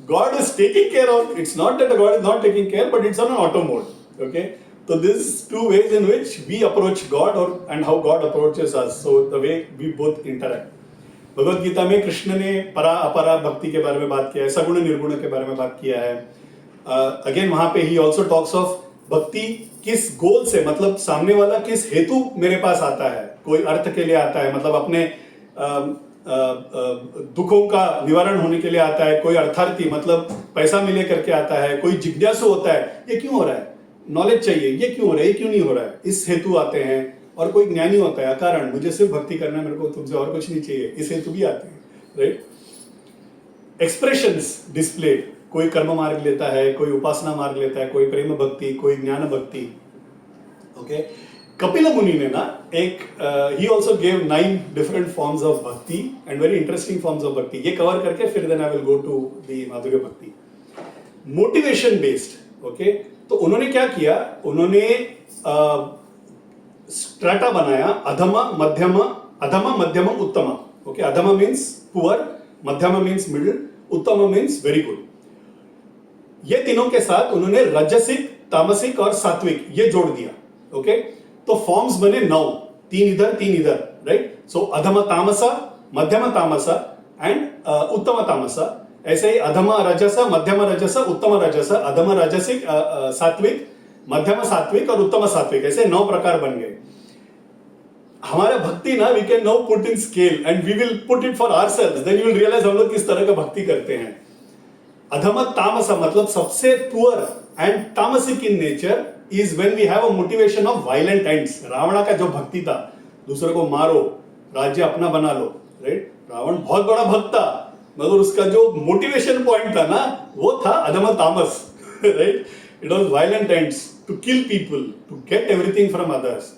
Speaker 1: God is taking care of. It's not that the God is not taking care, but it's on an auto mode. Okay, so this is two ways in which we approach God and how God approaches us. So the way we both interact. Bhagavad Gita में कृष्ण ने परा अपरा भक्ति के बारे में बात किया है, सगुण निर्गुण के बारे में बात किया है. अगेन वहां पे ही ऑल्सो टॉक्स ऑफ भक्ति किस गोल से, मतलब सामने वाला किस हेतु मेरे पास आता है. कोई अर्थ के लिए आता है, मतलब अपने दुखों का निवारण होने के लिए आता है. कोई अर्थार्थी मतलब पैसा मिले करके आता है. कोई जिज्ञासु होता है, ये क्यों हो रहा है, नॉलेज चाहिए, ये क्यों हो रहा है, ये क्यों नहीं हो रहा है, इस हेतु आते हैं. और कोई ज्ञानी होता है, अकारण मुझे सिर्फ भक्ति करना है, मेरे को तुमसे और कुछ नहीं चाहिए, इस हेतु भी आते हैं. राइट. एक्सप्रेशंस डिस्प्ले, कोई कर्म मार्ग लेता है, कोई उपासना मार्ग लेता है, कोई प्रेम भक्ति, कोई ज्ञान भक्ति. ओके. कपिल मुनि ने ना एक he also gave 9 different forms of bhakti and very interesting forms of bhakti. ये कवर करके फिर then I will go to the madhurya bhakti. Motivation based. Okay. तो उन्होंने क्या किया, उन्होंने स्ट्रेटा बनाया, अधमा मध्यम उत्तमा. ओके. अधमा मीन्स पुअर, मध्यम मीन्स मिडिल, उत्तम मीन्स वेरी गुड. ये तीनों के साथ उन्होंने रजसिक, तामसिक और सात्विक ये जोड़ दिया. ओके. तो फॉर्म्स बने 9, 3 इधर. राइट. सो अधम तामसा, मध्यम तामसा एंड उत्तम तामसा. ऐसे ही अधम रजसा, मध्यम रजसा, उत्तम रजसा, अधम राजसिक, सात्विक, मध्यम सात्विक और उत्तम सात्विक, ऐसे 9 प्रकार बन गए. हमारा भक्ति ना we can now put in scale and we will put it for ourselves, then you will realise हम लोग किस तरह का भक्ति करते हैं. अधम तामसा मतलब सबसे poor and tamasic in nature is when we have a motivation of violent ends. Ravana का जो भक्ति था, दूसरे को मारो, राज्य अपना बना लो. राइट. रावण बहुत बड़ा भक्त था, मगर उसका जो मोटिवेशन पॉइंट था ना, वो था अधम तामस. Right. It was violent ends, to kill people, to get everything from others.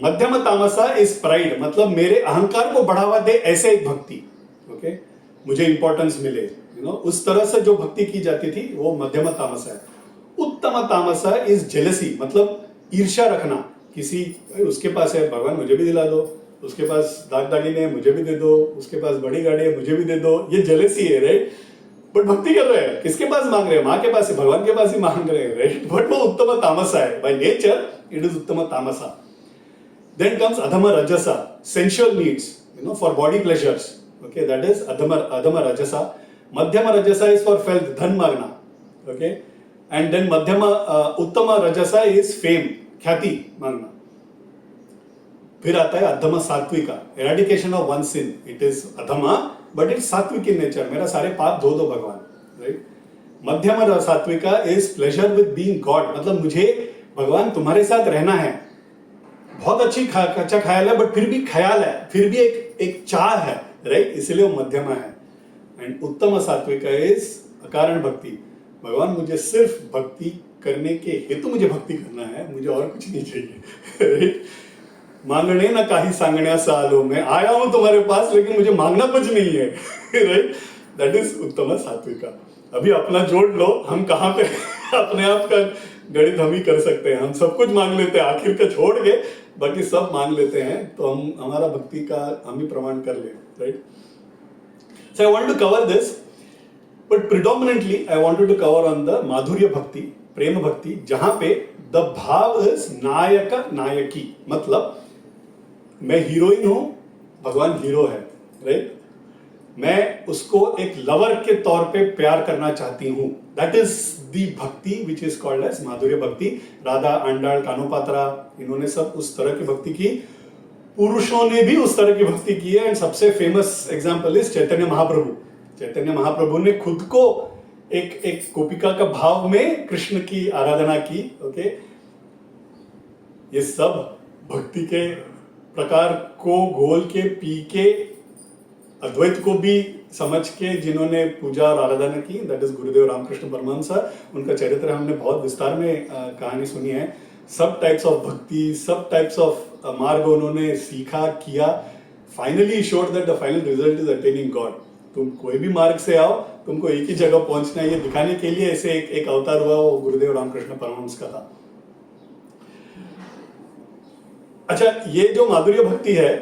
Speaker 1: Madhyam tamasa is pride, मतलब मेरे अहंकार को बढ़ावा दे ऐसे एक भक्ति. ओके. मुझे इंपॉर्टेंस मिले, उस तरह से जो भक्ति की जाती थी वो मध्यम तामसा है. उत्तम तामसा इज जेलसी, मतलब ईर्ष्या रखना. किसी, उसके पास है भगवान मुझे भी दिला दो, उसके पास दाग दागिने है मुझे भी दे दो, उसके पास बड़ी गाड़ी है मुझे भी दे दो, ये जेलसी है. राइट. बट भक्ति कर रहे हैं, किसके पास मांग रहे हैं, माँ के पास, भगवान के पास ही मांग रहे हैं. राइट. बट वो उत्तम तामसा है. बाय नेचर इट इज उत्तम तामसा. Then comes adham rajasa, sensual needs, for body pleasures. Okay, that is adhama rajasa. Madhyama rajasa is for wealth, dhan मांगना. Okay, and then uttama rajasa is fame, ख्याति मांगना. फिर आता है अधमा सात्विका, eradication of one sin. It is adhama, but it's sattvic in nature. मेरा सारे पाप धो दो भगवान. Right? मध्यमा सात्विका is pleasure with being God. मतलब मुझे भगवान तुम्हारे साथ रहना है. बहुत अच्छा ख्याल है, बट फिर भी ख्याल है, फिर भी एक चाह है. राइट. इसलिए वो मध्यमा है. एंड उत्तम सात्विक इज अकारण भक्ति. भगवान मुझे सिर्फ भक्ति करने के हेतु मुझे भक्ति करना है, मुझे और कुछ नहीं चाहिए. राइट. मांगने ना काही सांगण्या सालों में आया हूं तुम्हारे पास, लेकिन मुझे मांगना कुछ नहीं है. राइट. दैट इज उत्तम सात्विका. अभी अपना जोड़ लो, हम कहाँ पे अपने आप का गणित हम ही कर सकते हैं. हम सब कुछ मांग लेते हैं, आखिर का छोड़ के बाकी सब मांग लेते हैं, तो हम हमारा भक्ति का हम ही प्रमाण कर ले. Right. So I want to cover this, but predominantly I wanted to cover on the madhurya bhakti, प्रेम भक्ति, जहां पे द भाव इज नायक नायकी. मतलब मैं हीरोइन हूं, भगवान हीरो है. राइट. मैं उसको एक लवर के तौर पे प्यार करना चाहती हूं. दैट इज दी भक्ति विच इज कॉल्ड एज माधुर्य भक्ति. राधा, आंडाल, कानोपात्रा, इन्होंने सब उस तरह की भक्ति की. पुरुषों ने भी उस तरह की भक्ति की है. एंड सबसे famous example is Chaitanya Mahaprabhu. Chaitanya Mahaprabhu ने खुद को एक गोपिका का भाव में कृष्ण की आराधना की. ओके. ये सब भक्ति के प्रकार को घोल के पी के अद्वैत को भी समझ के जिन्होंने पूजा और आराधना की, दैट इज गुरुदेव रामकृष्ण परमहंस. उनका चरित्र हमने बहुत विस्तार में कहानी सुनी है. सब टाइप्स ऑफ भक्ति, सब टाइप्स ऑफ मार्ग उन्होंने सीखा, किया. Finally showed that the final result is attaining God. तुम कोई भी मार्ग से आओ, तुमको एक ही जगह पहुंचना है, ये दिखाने के लिए ऐसे एक अवतार हुआ, वो गुरुदेव रामकृष्ण परमहंस का था। अच्छा, ये जो माधुर्य भक्ति है,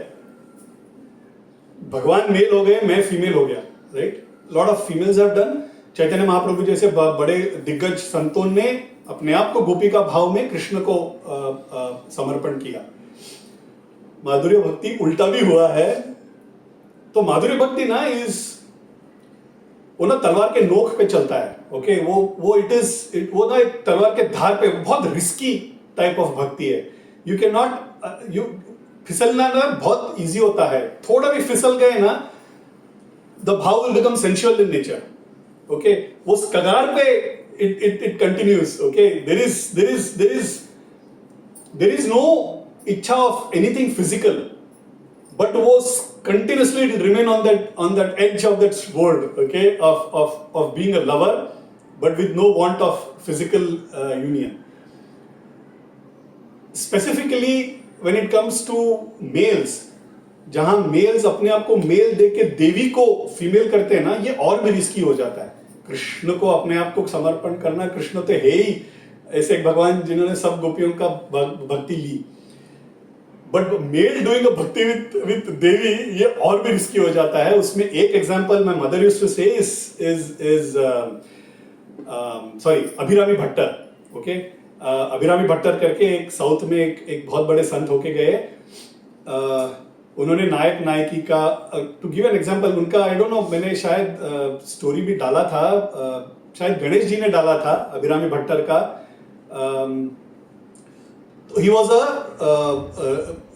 Speaker 1: भगवान मेल हो गए, मैं फीमेल हो गया, right? Lot of females have done. Chaitanya Mahaprabhu जैसे बड़े दिग्गज संतों ने अपने आप को गोपिका भाव में कृष्ण को समर्पण किया। माधुर्य भक्ति उल्टा भी हुआ है। तो माधुर्य भक्ति ना वो ना तलवार के नोक पे चलता है, ओके? वो वो ना एक तलवार के धार पे, बहुत रिस्की टाइप ऑफ भक्ति है। यू कैन नॉट, फिसलना ना बहुत इजी होता है, थोड़ा भी फिसल गए ना, द भाव will become sensual in nature, okay? उस कगार पे it continues, okay? There is no इच्छा of anything physical, but was continuously it will remain on that edge of that sword, okay? Of being a lover, but with no want of physical union. Specifically when it comes to males, जहां mails अपने आप को mail दे के देवी को female करते हैं ना, ये और भी रिस्की हो जाता है। कृष्ण को अपने आप को समर्पण करना, कृष्ण तो है ही ऐसे एक भगवान जिन्होंने सब गोपियों का भक्ति ली, बट मेल डूइंग अ भक्ति विद देवी, ये और भी रिस्की हो जाता है। उसमें एक एग्जांपल मैं मदर यूज्ड टू से is sorry, Abhirami Bhattar, okay? Abhirami Bhattar करके एक साउथ में एक बहुत बड़े संत होके गए। उन्होंने नायक नायकी का, टू गिव एन एग्जांपल, उनका आई डोंट नो, मैंने शायद स्टोरी भी डाला था, शायद गणेश जी ने डाला था अभिरामी भट्टर का। ही वॉज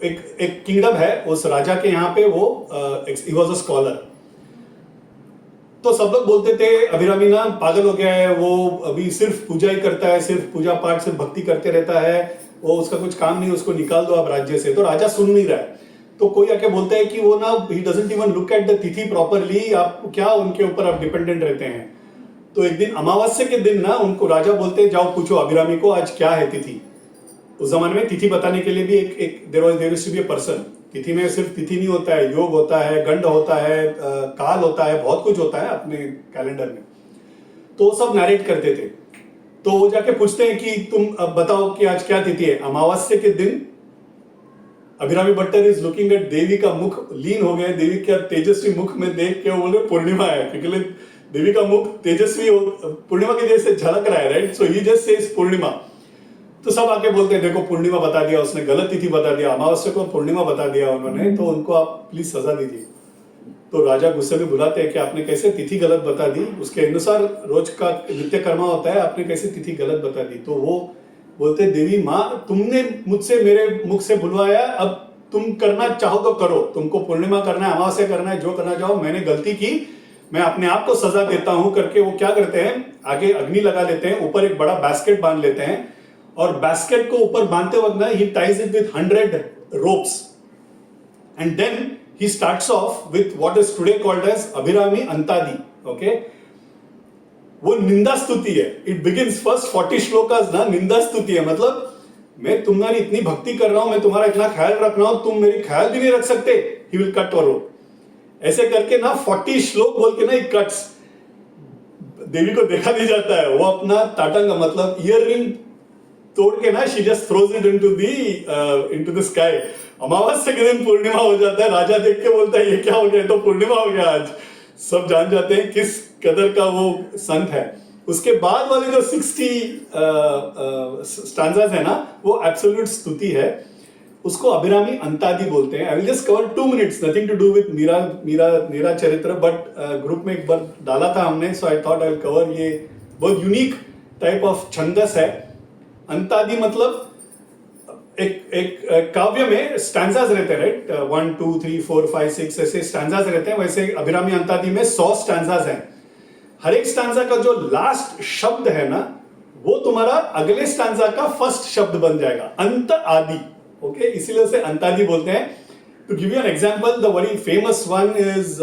Speaker 1: एक किंगडम है उस राजा के यहाँ पे, वो ही वॉज अ स्कॉलर। तो सब लोग बोलते थे अभिरामी ना पागल हो गया है, वो अभी सिर्फ पूजा ही करता है, सिर्फ पूजा पाठ, सिर्फ भक्ति करते रहता है, वो उसका कुछ काम नहीं, उसको निकाल दो आप राज्य से। तो राजा सुन नहीं रहा है, तो कोई आके बोलता है कि वो ना, he doesn't even look at the तिथि प्रॉपरली, आप क्या उनके ऊपर आप डिपेंडेंट रहते हैं। तो एक दिन अमावस्या के दिन ना उनको राजा बोलते हैं, जाओ पूछो अभिरामी को आज क्या है तिथि। उस जमाने में तिथि बताने के लिए भी एक there is to be a person. तिथि में सिर्फ तिथि नहीं होता है, योग होता है, गंड होता है, काल होता है, बहुत कुछ होता है अपने कैलेंडर में। तो वो सब नरेट करते थे। तो वो जाके पूछते हैं कि तुम अब बताओ कि आज क्या तिथि है। अमावस्या के दिन Abhirami Bhattar is looking at Devi का मुख लीन हो गए, देवी का तेजस्वी मुख में देख के वो बोल रहे पूर्णिमा है, क्योंकि देवी का मुख तेजस्वी पूर्णिमा के जैसे झलक रहा है, राइट? सो ही जस्ट सेज पूर्णिमा। तो सब आके बोलते हैं देखो पूर्णिमा बता दिया उसने, गलत तिथि बता दिया, अमावस्या को पूर्णिमा बता दिया उन्होंने, तो उनको आप प्लीज सजा दीजिए। तो राजा गुस्से में बुलाते हैं कि आपने कैसे तिथि गलत बता दी, उसके अनुसार रोज का नित्य कर्मा होता है, आपने कैसे तिथि गलत बता दी। तो वो बोलते देवी माँ, तुमने मुझसे मेरे मुख से बुलवाया, अब तुम करना चाहो तो करो, तुमको पूर्णिमा करना है, अमावस्या करना है, जो करना चाहो, मैंने गलती की, मैं अपने आप को सजा देता हूं करके वो क्या करते हैं, आगे अग्नि लगा लेते हैं, ऊपर एक बड़ा बास्केट बांध लेते हैं, और बास्केट को ऊपर बांधते वक्त ना he ties it with 100 ropes and then he starts off with what is today called as Abhirami Antadi, okay? वो निंदा स्तुति है। इट बिगिंस फर्स्ट 40 श्लोकास ना निंदा स्तुति है, मतलब मैं तुम्हारी इतनी भक्ति कर रहा हूं, मैं तुम्हारा इतना ख्याल रख रहा हूं, तुम मेरी ख्याल भी नहीं रख सकते, ही विल कट और ऐसे करके ना 40 श्लोक बोल के ना एक कट्स। देवी को देखा नहीं जाता है, वो अपना ताटंग मतलब ईयर रिंग तोड़ के ना she just throws it into the sky. अमावस्या के दिन पूर्णिमा हो जाता है, राजा देख के बोलता है ये क्या हो गया, तो पूर्णिमा हो गया आज। सब जान जाते हैं किस कदर का वो संत है। उसके बाद वाले जो 60 स्टांजास है ना, वो एब्सोल्यूट स्तुति है, उसको अभिरामी अंतादी बोलते हैं। I will just cover 2 minutes, nothing to do with Meera charitra, but group में एक बार डाला था हमने, so I thought I will cover. ये बहुत यूनिक टाइप ऑफ छंदस है। अंतादी मतलब एक काव्य में स्टैंजास रहते हैं, राइट? 1 2 3 4 5 6 ऐसे स्टैंजास रहते हैं, वैसे अभिरामी अंतादी में 100 स्टैंजास हैं। हर एक स्टैंजा का जो लास्ट शब्द है ना, वो तुम्हारा अगले स्टैंजा का फर्स्ट शब्द बन जाएगा, अंत आदि, ओके? इसीलिए उसे अंतादी बोलते हैं। To give you an example, the very famous one is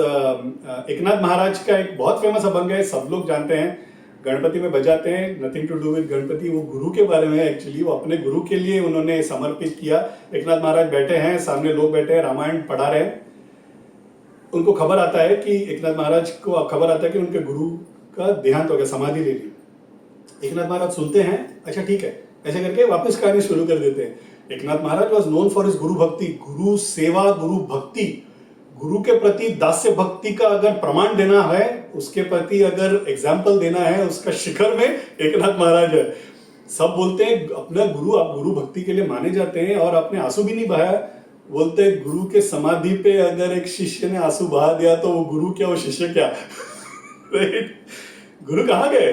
Speaker 1: Eknath Maharaj का एक बहुत फेमस अभंग है, सब लोग जानते हैं, गणपति में बजाते हैं, nothing to do with Ganpati. वो गुरु के बारे में, एक्चुअली वो अपने गुरु के लिए उन्होंने समर्पित किया। एकनाथ महाराज बैठे हैं, सामने लोग बैठे हैं, रामायण पढ़ा रहे हैं। उनको खबर आता है कि एकनाथ महाराज को खबर आता है कि उनके गुरु का देहांत हो गया, समाधि ले ली। एकनाथ महाराज सुनते हैं, अच्छा ठीक है, ऐसे करके वापस कहानी शुरू कर देते हैं। Eknath Maharaj was known for his गुरु भक्ति, गुरु सेवा, गुरु भक्ति, गुरु के प्रति दास्य भक्ति का अगर प्रमाण देना है, उसके प्रति अगर एग्जाम्पल देना है, उसका शिखर में एकनाथ महाराज है। सब बोलते हैं अपना गुरु, आप गुरु भक्ति के लिए माने जाते हैं और आपने आंसू भी नहीं बहाया। बोलते हैं गुरु के समाधि पे अगर एक शिष्य ने आंसू बहा दिया तो वो गुरु क्या, वो शिष्य क्या। गुरु कहाँ गए?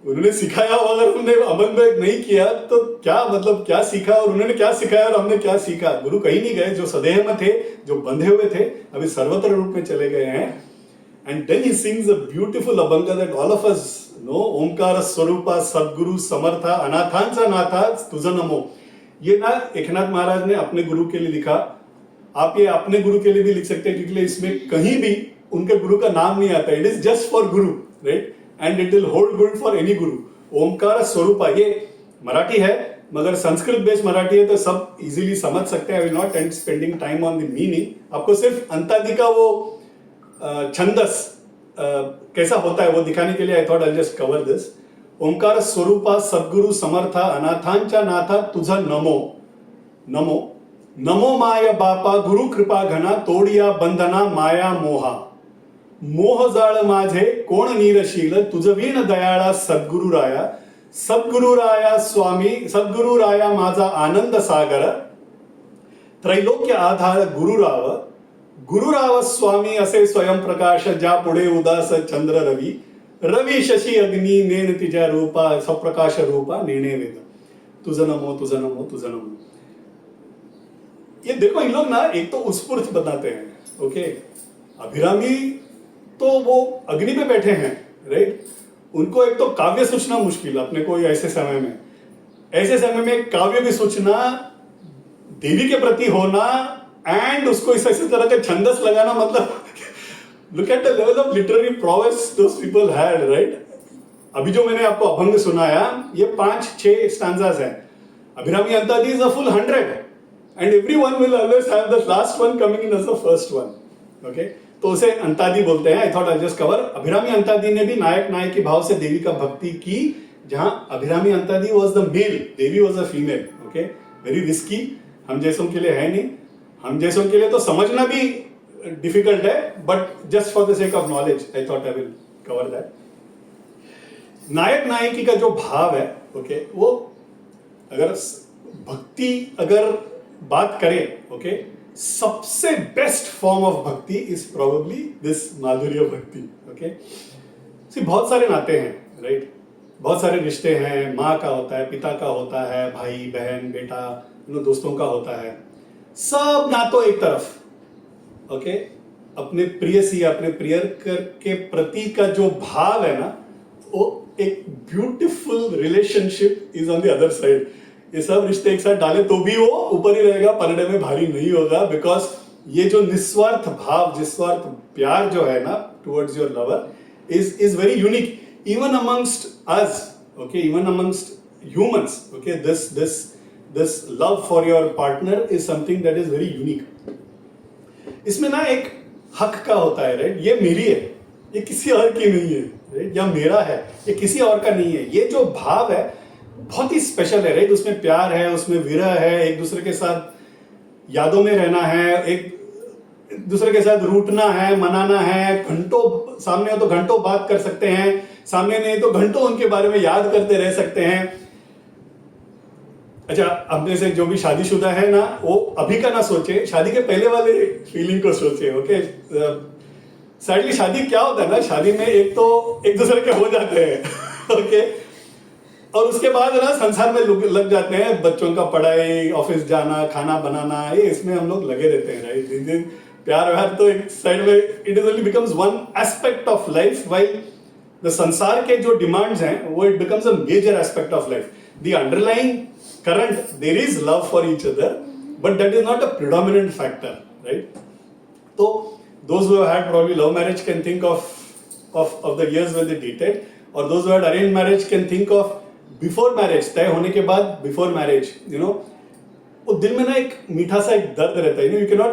Speaker 1: उन्होंने सिखाया, अगर हमने अमल में नहीं किया तो क्या मतलब, क्या सीखा, और उन्होंने क्या सिखाया और हमने क्या सीखा? गुरु कहीं नहीं गए। जो सदेह में थे, जो बंधे हुए थे, अभी सर्वत्र रूप में चले गए हैं। And then he sings a beautiful abhang that all of us know, Omkar Swarupa Sadguru समर्था अनाथांचा नाथा तुझ नमो। ये ना एकनाथ महाराज ने अपने गुरु के लिए लिखा। आप ये अपने गुरु के लिए भी लिख सकते हैं, क्योंकि इसमें कहीं भी उनके गुरु का नाम नहीं आता। It is just for Guru, right? And it will hold good for any गुरु। ओंकार स्वरूपा, ये मराठी है मगर संस्कृत बेस्ड मराठी है तो सब इजीली समझ सकते हैं। I will not spending time on the meaning. आपको सिर्फ अंतादि का वो छंदस कैसा होता है वो दिखाने के लिए I thought I just cover this. Omkar Swarupa Sadguru समर्था अनाथांचा नाथा तुझा नमो नमो नमो माया बापा गुरु कृपा घना तोडिया बंधना माया मोहा मोह जाळ माझे कोण नीरशील तुझ वीण दयाळा सद्गुरु राया सद्गुरु राया स्वामी सद्गुरु राया माझा आनंद सागर त्रैलोक्य आधार गुरुराव स्वामी असे स्वयंप्रकाश ज्या पुढे उदास चंद्र रवी रवी शशी अग्नि नेण तिच्या रूपा सप्रकाश रूपा नेणे वेद तुझ नमो तुझ नमो तुझ नमो। ये देखो, इन लोग ना एक तो उत्स्फूर्त बताते हैं, ओके, अभिरामी तो वो अग्नि पे बैठे हैं, राइट? उनको एक तो काव्य सोचना मुश्किल अपने को ऐसे समय में काव्य भी सोचना, देवी के प्रति होना एंड उसको इस तरह का छंदस लगाना, मतलब look at the level of literary prowess those people had, right? अभी जो मैंने आपको अभंग सुनाया ये 5-6 स्टैंजास हैं। Abhirami Antadi is a full 100 and everyone will always have the last one coming in as the first one, okay? तो उसे अंतादि बोलते हैं। I thought I just cover. Abhirami Antadi ने भी नायक नायकी भाव से देवी का भक्ति की, जहां Abhirami Antadi was the male, Devi was a female, okay? Very risky, हम जैसों के लिए है नहीं। हम जैसों के लिए तो समझना भी डिफिकल्ट है, but just for the sake of knowledge I thought I will cover that. नायक नायकी का जो भाव है, ओके, वो अगर भक्ति अगर बात करें, ओके, सबसे बेस्ट फॉर्म ऑफ भक्ति इज प्रोबेबली दिस माधुर्य भक्ति, ओके? बहुत सारे नाते हैं, राइट? बहुत सारे रिश्ते हैं। माँ का होता है, पिता का होता है, भाई बहन बेटा, दोस्तों का होता है। सब नातों एक तरफ, ओके? अपने प्रियसी अपने प्रियर के प्रति का जो भाव है ना, वो एक beautiful relationship is on the other side. ये सब रिश्ते एक साथ डाले तो भी वो ऊपर ही रहेगा, पलड़े में भारी नहीं होगा, बिकॉज ये जो निस्वार्थ भाव, निस्वार्थ प्यार जो है ना towards your lover is very unique even amongst us, okay, even amongst humans, okay? This love for your partner is something that is very unique. इसमें ना एक हक का होता है, राइट? ये मेरी है, ये किसी और की नहीं है, राइट? या मेरा है, ये किसी और का नहीं है। ये जो भाव है बहुत ही स्पेशल है, राइट? उसमें प्यार है, उसमें विरह है, एक दूसरे के साथ यादों में रहना है, एक दूसरे के साथ रूठना है, मनाना है। घंटों सामने हो तो घंटों बात कर सकते हैं, सामने नहीं तो घंटों उनके बारे में याद करते रह सकते हैं। अच्छा, अपने से जो भी शादीशुदा है ना, वो अभी का ना सोचे, शादी के पहले वाले फीलिंग को सोचे, ओके? सैडली शादी क्या होता है ना, शादी में एक तो एक दूसरे के हो जाते हैं, ओके? और उसके बाद ना संसार में लग जाते हैं, बच्चों का पढ़ाई, ऑफिस जाना, खाना बनाना, ये इसमें हम लोग लगे रहते हैं, राइट? प्यार व्यार तो एक साइड में, it is only becomes one aspect of life, while the संसार के जो डिमांड्स हैं वो it becomes a major aspect of life. The underlying current, there is love for each other, but that is not a predominant factor, right? So those who have had probably love marriage can think of the years when they dated, or those who had arranged marriage can think of before marriage, तय होने के बाद before marriage, you know, वो दिल में ना एक मीठा सा एक दर्द रहता है, you know,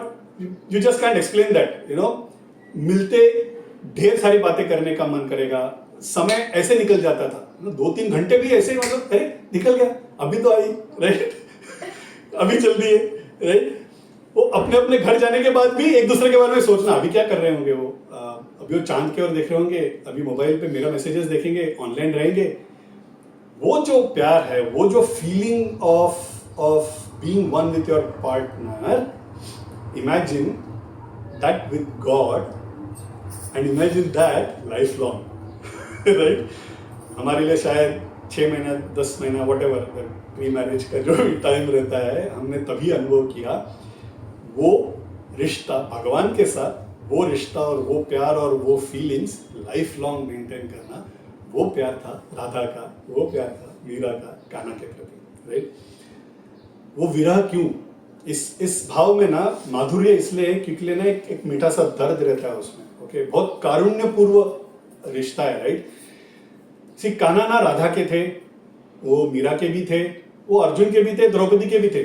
Speaker 1: you just can't explain that, you know, मिलते ढेर सारी बातें करने का मन करेगा, समय ऐसे निकल जाता था, 2-3 घंटे भी ऐसे, मतलब अरे निकल गया, अभी तो आई, राइट, अभी चल रही है, राइट। वो अपने अपने घर जाने के बाद भी एक दूसरे के बारे में सोचना, अभी क्या कर रहे होंगे वो, अभी वो चांद की ओर देख रहे होंगे, अभी मोबाइल पे मेरा मैसेजेस देखेंगे, ऑनलाइन रहेंगे। वो जो प्यार है, वो जो feeling of being one with your partner, imagine that with God and imagine that life long, right. हमारे लिए शायद 6 महीना 10 महीना व्हाटएवर प्री मैरिज का जो भी टाइम रहता है, हमने तभी अनुभव किया वो रिश्ता भगवान के साथ, वो रिश्ता और वो प्यार और वो फीलिंग्स लाइफ लॉन्ग मेंटेन करना, वो प्यार था राधा का, वो प्यार था मीरा का कान्हा के प्रति, राइट। वो विरह क्यों, इस भाव में ना माधुर्य इसलिए क्योंकि ना एक मीठा सा दर्द रहता है उसमें, ओके, बहुत कारुण्यपूर्व रिश्ता है, राइट। सी कान्हा ना राधा के थे, वो मीरा के भी थे, वो अर्जुन के भी थे, द्रौपदी के भी थे,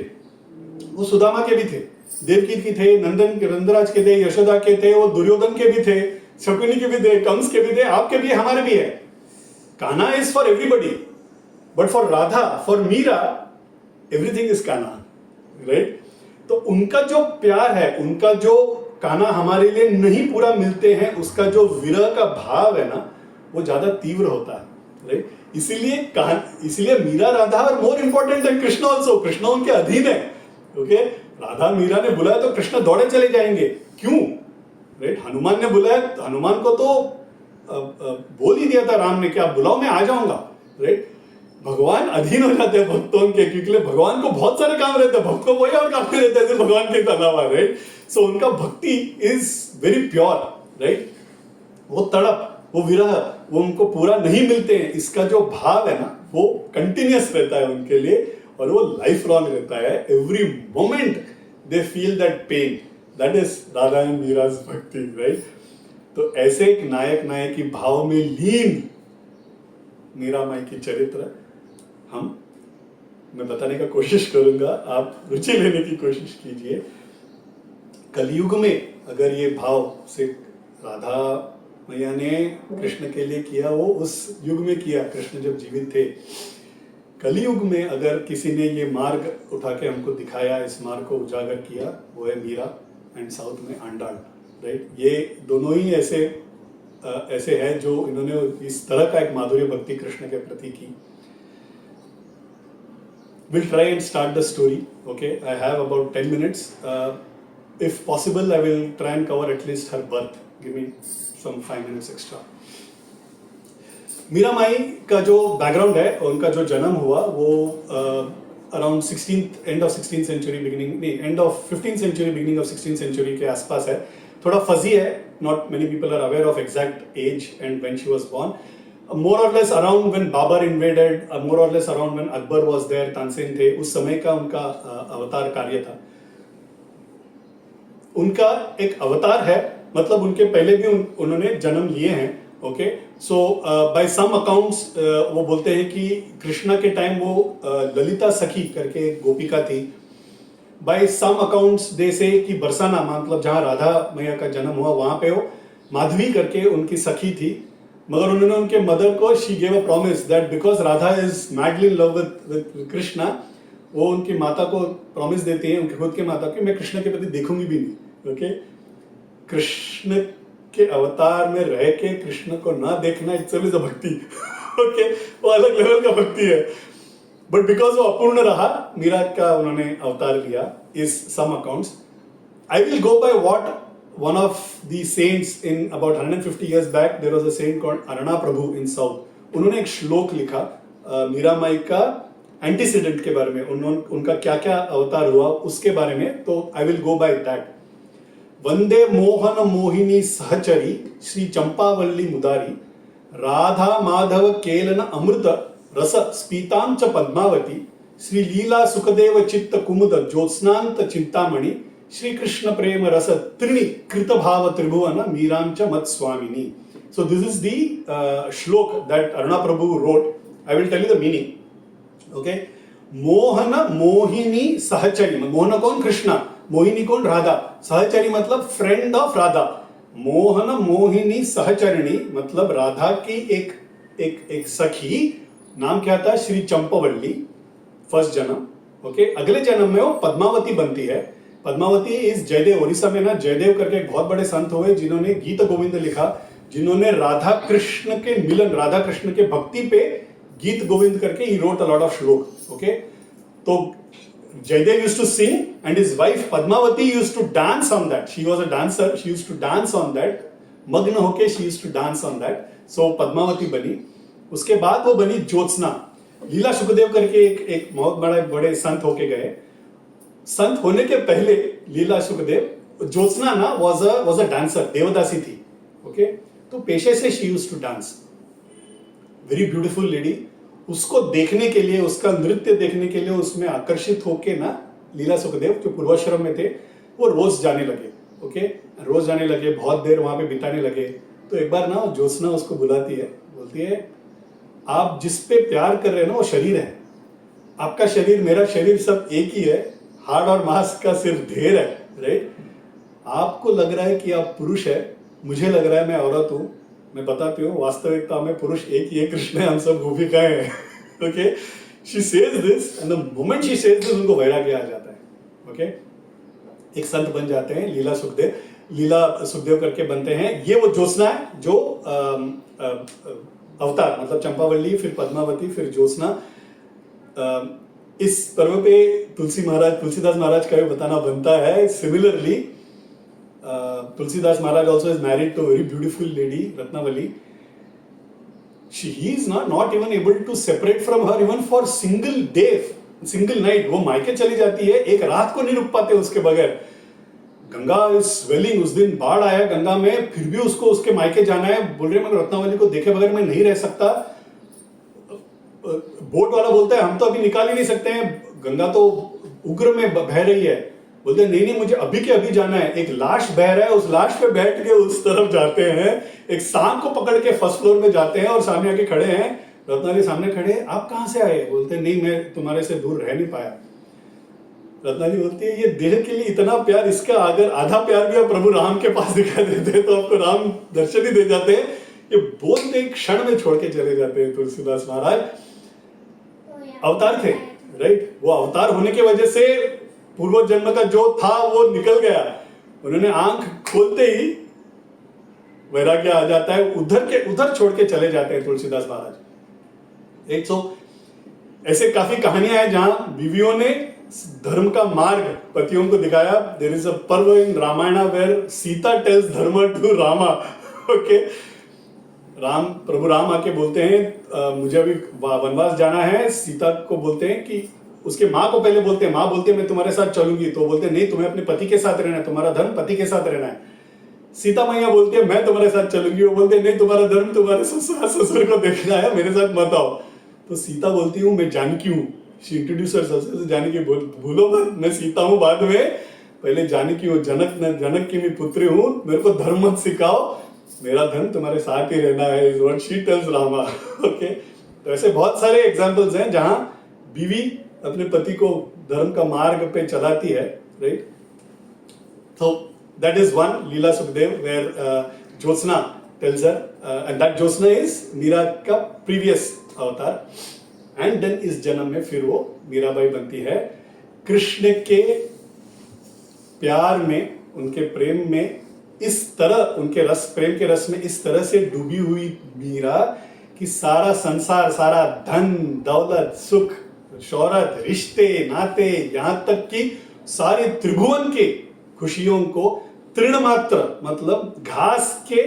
Speaker 1: वो सुदामा के भी थे, देवकी के थे, नंदराज के थे, यशोदा के थे, वो दुर्योधन के भी थे, शकुनी के भी थे, कंस के भी थे, आपके भी हमारे भी है। Kanha is for everybody, but for Radha, for Meera, everything is Kanha, right. तो उनका जो प्यार है, उनका जो कान्हा हमारे लिए नहीं पूरा मिलते हैं, उसका जो विरह का भाव है ना, वो ज्यादा तीव्र होता है, राइट। इसीलिए मीरा राधा और मोर इंपॉर्टेंट है कृष्ण ऑल्सो, कृष्ण उनके अधीन है, ओके। राधा मीरा ने बुलाया तो कृष्ण दौड़े चले जाएंगे, क्यों, राइट। हनुमान ने बुलाया, हनुमान को तो बोल ही दिया था राम ने कि आप बुलाओ मैं आ जाऊंगा, राइट। भगवान अधीन हो जाते हैं भक्तों के, क्योंकि भगवान को बहुत सारे काम रहते हैं, भक्त को कोई और काम नहीं रहता है भगवान के अलावा, राइट। सो उनका भक्ति इज वेरी प्योर, राइट। वो तड़प, वो विरह, वो उनको पूरा नहीं मिलते हैं, इसका जो भाव है ना वो कंटिन्यूअस रहता है उनके लिए, और वो लाइफ लॉन्ग रहता है। Every moment they feel that pain, that is Radha and Meera's bhakti, right. तो ऐसे एक नायक नायकी भाव में लीन मीरा माई की चरित्र मैं बताने का कोशिश करूंगा, आप रुचि लेने की कोशिश कीजिए। कलयुग में अगर ये भाव से राधा मैया ने कृष्ण के लिए किया, वो उस युग में किया, कृष्ण जब जीवित थे। कलयुग में अगर किसी ने ये मार्ग उठा के हमको दिखाया, इस मार्ग को उजागर किया, वो है मीरा, एंड साउथ में आंडाल, राइट। ये दोनों ही ऐसे है जो इन्होंने इस तरह का एक माधुर्य भक्ति कृष्ण के प्रति की। We'll try and start the story, okay? I have about 10 minutes. If possible, I will try and cover at least her birth. Give me some 5 minutes extra. Meera माई का जो बैकग्राउंड है, उनका जो जन्म हुआ वो around end of 16th century end of 15th century beginning of 16th century के आसपास है। थोड़ा फजी है, not many people are aware of exact age and when she was born. More or less around when Babur invaded, more or less around when Akbar was there, Tansen थे, उस समय का उनका अवतार कार्य था। उनका एक अवतार है, मतलब उनके पहले भी उन्होंने जन्म लिए हैं, ओके। सो बाय सम अकाउंट्स वो बोलते हैं कि कृष्णा के टाइम वो ललिता सखी करके गोपिका थी। बाय सम अकाउंट्स दे से कि बरसाना, मतलब जहां राधा मैया का जन्म हुआ वहां पे वो माधवी करके उनकी सखी थी। मगर उन्होंने उनके मदर को she gave a promise that because Radha is madly in love with Krishna, वो उनकी माता को प्रॉमिस देती है, उनके खुद के माता की, मैं कृष्ण के प्रति देखूंगी भी नहीं, ओके। कृष्ण के अवतार में रह के कृष्ण को ना देखना इट्सेल्फ इज अ भक्ति, ओके, वो अलग लेवल का भक्ति है। बट बिकॉज वो अपूर्ण रहा, मीरा का उन्होंने अवतार लिया is some accounts. I will go by what one of the saints in about 150 years back, there was a saint called Arana Prabhu in South. उन्होंने एक श्लोक लिखा मीरा माई का एंटीसीडेंट के बारे में, उनका क्या क्या अवतार हुआ उसके बारे में। तो I will go by that. वंदे मोहन मोहिनी सहचरी श्री चंपावल्ली मुदारी राधा माधव केलन अमृत रस स्पीतां च पद्मावती श्री लीला सुखदेव चित्त कुमुद ज्योत्स्नांत चिंतामणि श्री कृष्ण प्रेम रस त्रिणी कृत भाव त्रिभुवन मीरांच मत स्वामिनी। So this is the shloka that Aruna Prabhu wrote. I will tell you the meaning. Okay? मोहन मोहिनी सहचरी, मोहन कौन? कृष्णा, मोहिनी कौन? राधा, सहचरी मतलब फ्रेंड ऑफ राधा। मोहन मोहिनी सहचरिणी मतलब राधा की एक एक एक सखी, नाम क्या था, श्री चंपावल्ली, फर्स्ट जन्म। ओके, अगले जन्म में वो पद्मावती बनती है। पद्मावती इस जयदेव, उड़ीसा में ना जयदेव करके एक बहुत बड़े संत हुए जिन्होंने गीत गोविंद लिखा, जिन्होंने राधा कृष्ण के मिलन, राधा कृष्ण के भक्ति पे गीत गोविंद करके he wrote a lot of श्लोक। ओके, तो Jaydev used to sing and his wife Padmavati used to dance on that. She was a dancer. She used to dance on that. मग्न होके she used to dance on that. So Padmavati बनी। उसके बाद वो बनी ज्योत्सना। लीला सुखदेव करके एक बहुत बड़े संत होके गए। संत होने के पहले लीला सुखदेव, ज्योत्सना ना was a dancer, देवदासी थी। ओके, तो पेशे से she used to dance. Very beautiful lady. उसको देखने के लिए, उसका नृत्य देखने के लिए उसमें आकर्षित होके ना लीला सुखदेव जो पूर्वाश्रम में थे वो रोज जाने लगे। ओके, रोज जाने लगे, बहुत देर वहां पे बिताने लगे। तो एक बार ना ज्योत्सना उसको बुलाती है, बोलती है आप जिस पे प्यार कर रहे हैं ना वो शरीर है, आपका शरीर मेरा शरीर सब एक ही है, हाड़ और मांस का सिर्फ ढेर है। राइट, आपको लग रहा है कि आप पुरुष है, मुझे लग रहा है मैं औरत हूं। मैं बताती हूँ वास्तविकता में पुरुष एक ही है, कृष्ण है, हम सब गोपिकाएं हैं। Okay, she says this and the moment she says this उनको वैराग्य आ जाता है। ओके, एक संत बन जाते हैं, लीला सुखदेव करके बनते हैं। ये वो ज्योत्सना है जो अवतार, मतलब चंपावल्ली, फिर पद्मावती, फिर ज्योत्सना। इस पर्व पे तुलसीदास महाराज का भी बताना बनता है। Similarly Tulsidas Maharaj also is married to a very beautiful lady, Ratnavali. He is not even able to separate from her even for single day, single night. वो मायके चली जाती है, एक रात को नहीं रुक पाते उसके बगैर। गंगा इज स्वेलिंग, उस दिन बाढ़ आया गंगा में, फिर भी उसको उसके मायके जाना है। बोल रहे मैं रत्नावली को देखे बगैर मैं नहीं रह सकता। बोट वाला बोलता है हम तो अभी निकाल ही नहीं सकते हैं, गंगा तो उग्र में बह रही है। बोलते नहीं मुझे अभी के अभी जाना है। एक लाश बह रहा है, उस लाश पे बैठ के उस तरफ जाते हैं। एक सांप को पकड़ के फर्स्ट फ्लोर में जाते हैं और सामने आके खड़े हैं, रत्नावली सामने खड़े, आप कहां से आए? बोलते नहीं मैं तुम्हारे से दूर रह नहीं पाया। रत्नावली बोलती है ये देह के लिए इतना प्यार, इसका अगर आधा प्यार भी आप प्रभु राम के पास दिखा देते हैं तो आपको राम दर्शन ही दे जाते हैं। ये बोलते एक क्षण में छोड़ के चले जाते हैं। तुलसीदास महाराज अवतार थे, राइट, वो अवतार होने की वजह से पूर्व जन्म का जो था वो निकल गया। उन्होंने आंख खोलते ही वैराग्य आ जाता है, उधर छोड़ के चले जाते हैं तुलसीदास महाराज। एक तो ऐसे काफी कहानियां हैं जहां बीवियों ने धर्म का मार्ग पतियों को दिखाया। देयर इज अ पर्व इन रामायण वेयर सीता टेल्स धर्म टू रामा। ओके, प्रभु राम आके बोलते हैं मुझे अभी वनवास जाना है। सीता को बोलते हैं कि उसके माँ को पहले बोलते हैं, माँ बोलती है मैं तुम्हारे साथ चलूंगी, तो बोलते हैं नहीं तुम्हें अपने पति के साथ रहना है, तुम्हारा धर्म पति के साथ रहना है। सीता मैया बोलती है मैं तुम्हारे साथ चलूंगी, वो बोलते हैं नहीं तुम्हारा धर्म तुम्हारे ससुर को देखना है, मेरे साथ मत आओ। तो सीता बोलती हूँ मैं जानकी हूँ, शी इंट्रोड्यूस हरसेल्फ, जानकी भूलो मत मैं सीता हूँ, बाद में पहले जानकी हूँ, जनक की मैं पुत्री हूँ, मेरे को धर्म मत सिखाओ, मेरा धर्म तुम्हारे साथ ही रहना है, is what she tells Rama. Okay, तो ऐसे बहुत सारे एग्जांपल्स हैं जहां बीवी अपने पति को धर्म का मार्ग पे चलाती है, राइट। तो that is one leela Sukhdev where Jyotsna tells her, and that Jyotsna is Meera का प्रीवियस अवतार। एंड देन इस जन्म में फिर वो मीराबाई बनती है। कृष्ण के प्यार में, उनके प्रेम में इस तरह, उनके प्रेम के रस में इस तरह से डूबी हुई मीरा कि सारा संसार, सारा धन दौलत सुख शौहरत रिश्ते नाते, यहां तक कि सारे त्रिभुवन के खुशियों को तृण मात्र मतलब घास के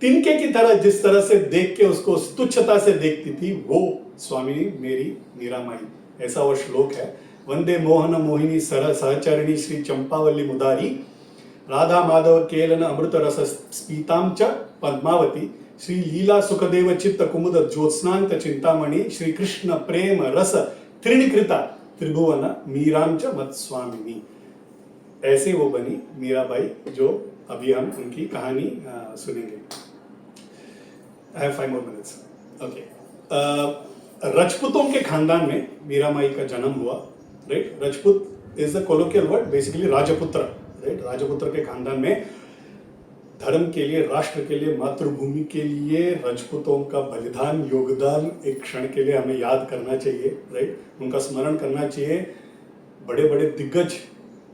Speaker 1: तिनके की तरह जिस तरह से देख के उसको तुच्छता से देखती थी, वो स्वामिनी मेरी मीरामाई। ऐसा वो श्लोक है। वंदे मोहन मोहिनी सहचरिणी श्री चंपावल्ली मुदारी राधा माधव केलन अमृत रस स्पीताम च पद्मावती श्री लीला सुखदेव चित्त कुमुद ज्योत्स्नांत चिंतामणि श्री कृष्ण प्रेम रस त्रिणीकृता त्रिभुवन मीराम च मत स्वामिनी। ऐसे वो बनी मीराबाई, जो अभी हम उनकी कहानी सुनेंगे। I have 5 more minutes. Okay. रजपूतों के खानदान में मीराबाई का जन्म हुआ, right. Rajput is the colloquial word, basically राजपुत्र, राइट। राजपुत्र के खानदान में धर्म के लिए, राष्ट्र के लिए, मातृभूमि के लिए राजपूतों का बलिदान, योगदान एक क्षण के लिए हमें याद करना चाहिए, राइट। उनका स्मरण करना चाहिए। बड़े बड़े दिग्गज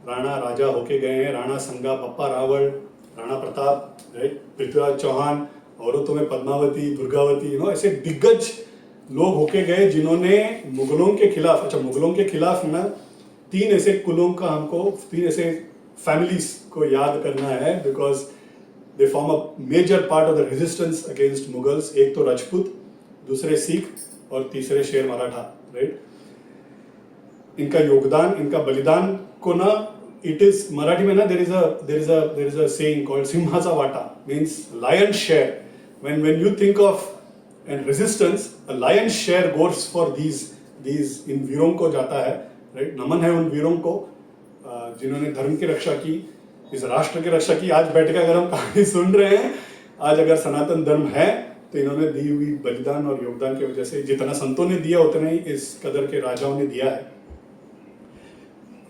Speaker 1: राणा राजा होके गए हैं, राणा संगा, बप्पा रावल, राणा प्रताप, राइट, पृथ्वीराज चौहान, औरतों में पद्मावती, दुर्गावती, ऐसे दिग्गज लोग होके गए जिन्होंने मुगलों के खिलाफ, अच्छा मुगलों के खिलाफ ना 3 ऐसे कुलों का, हमको 3 ऐसे फैमिलीज को याद करना है, because they form a major part of the resistance against Mughals. एक तो राजपूत, दूसरे सिख और तीसरे शेर मराठा, राइट। इनका योगदान, इनका बलिदान को ना, इट इज मराठी में ना there is a saying called sinhacha vata, means lion share. when you think of and resistance, a lion's share goes for these इन वीरों को जाता है, राइट। नमन है उन वीरों को जिन्होंने धर्म की रक्षा की, इस राष्ट्र की रक्षा की। आज बैठ के अगर हम कहानी सुन रहे हैं, आज अगर सनातन धर्म है तो इन्होंने दी हुई बलिदान और योगदान की वजह से, जितना संतों ने दिया उतना ही इस कदर के राजाओं ने दिया है।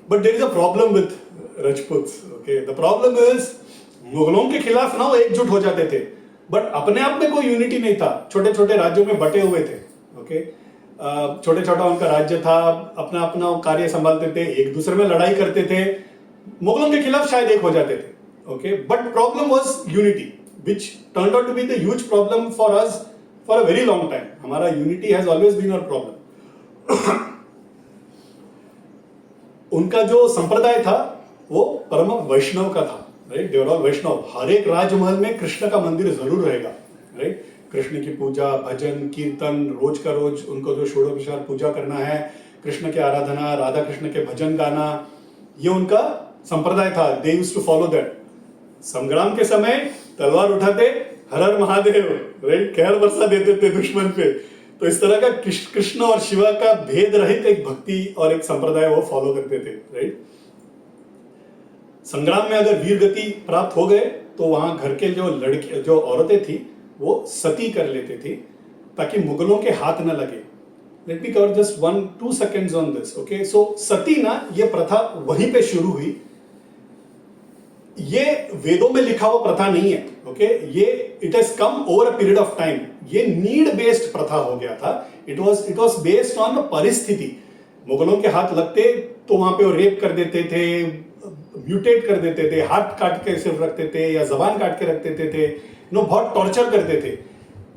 Speaker 1: But there is a problem with Rajputs, okay. The problem is मुगलों के खिलाफ ना वो एकजुट हो जाते थे, बट अपने आप में कोई यूनिटी नहीं था। छोटे छोटे राज्यों में बटे हुए थे, ओके। छोटे छोटा उनका राज्य था, अपना अपना कार्य संभालते थे, एक दूसरे में लड़ाई करते थे, मुगलों के खिलाफ शायद एक हो जाते थे, okay. But problem was unity, which turned out to be the huge problem for us for a very long time. हमारा unity has always been our problem. उनका जो संप्रदाय था वो परम वैष्णव का था, राइट। दे वर ऑल वैष्णव। हर एक राजमहल में कृष्ण का मंदिर जरूर रहेगा, राइट। कृष्ण की पूजा, भजन, कीर्तन, रोज का रोज उनको जो षोडशोपचार पूजा करना है, कृष्ण की आराधना, राधा कृष्ण के भजन गाना, ये उनका संप्रदाय था। They used to follow that. संग्राम के समय तलवार उठाते, हर हर महादेव, राइट, कहर बरसा देते थे दुश्मन पे। तो इस तरह का कृष्ण और शिवा का भेद रहित एक भक्ति और एक संप्रदाय वो फॉलो करते थे, राइट। संग्राम में अगर वीर गति प्राप्त हो गए तो वहां घर के जो औरतें थी वो सती कर लेते थे ताकि मुगलों के हाथ न लगे। Let me cover just 1-2 seconds on this, okay. So sati ना, ये प्रथा वहीं पे शुरू हुई। ये वेदों में लिखा हुआ प्रथा नहीं है, ओके। ये it has come over a period of time. ये नीड बेस्ड प्रथा हो गया था। इट वाज बेस्ड ऑन परिस्थिति। मुगलों के हाथ लगते तो वहां पे वो रेप कर देते थे, म्यूटेट कर देते थे, हाथ काट के सिर्फ रखते थे या जबान काट के रख देते थे, बहुत टॉर्चर करते थे।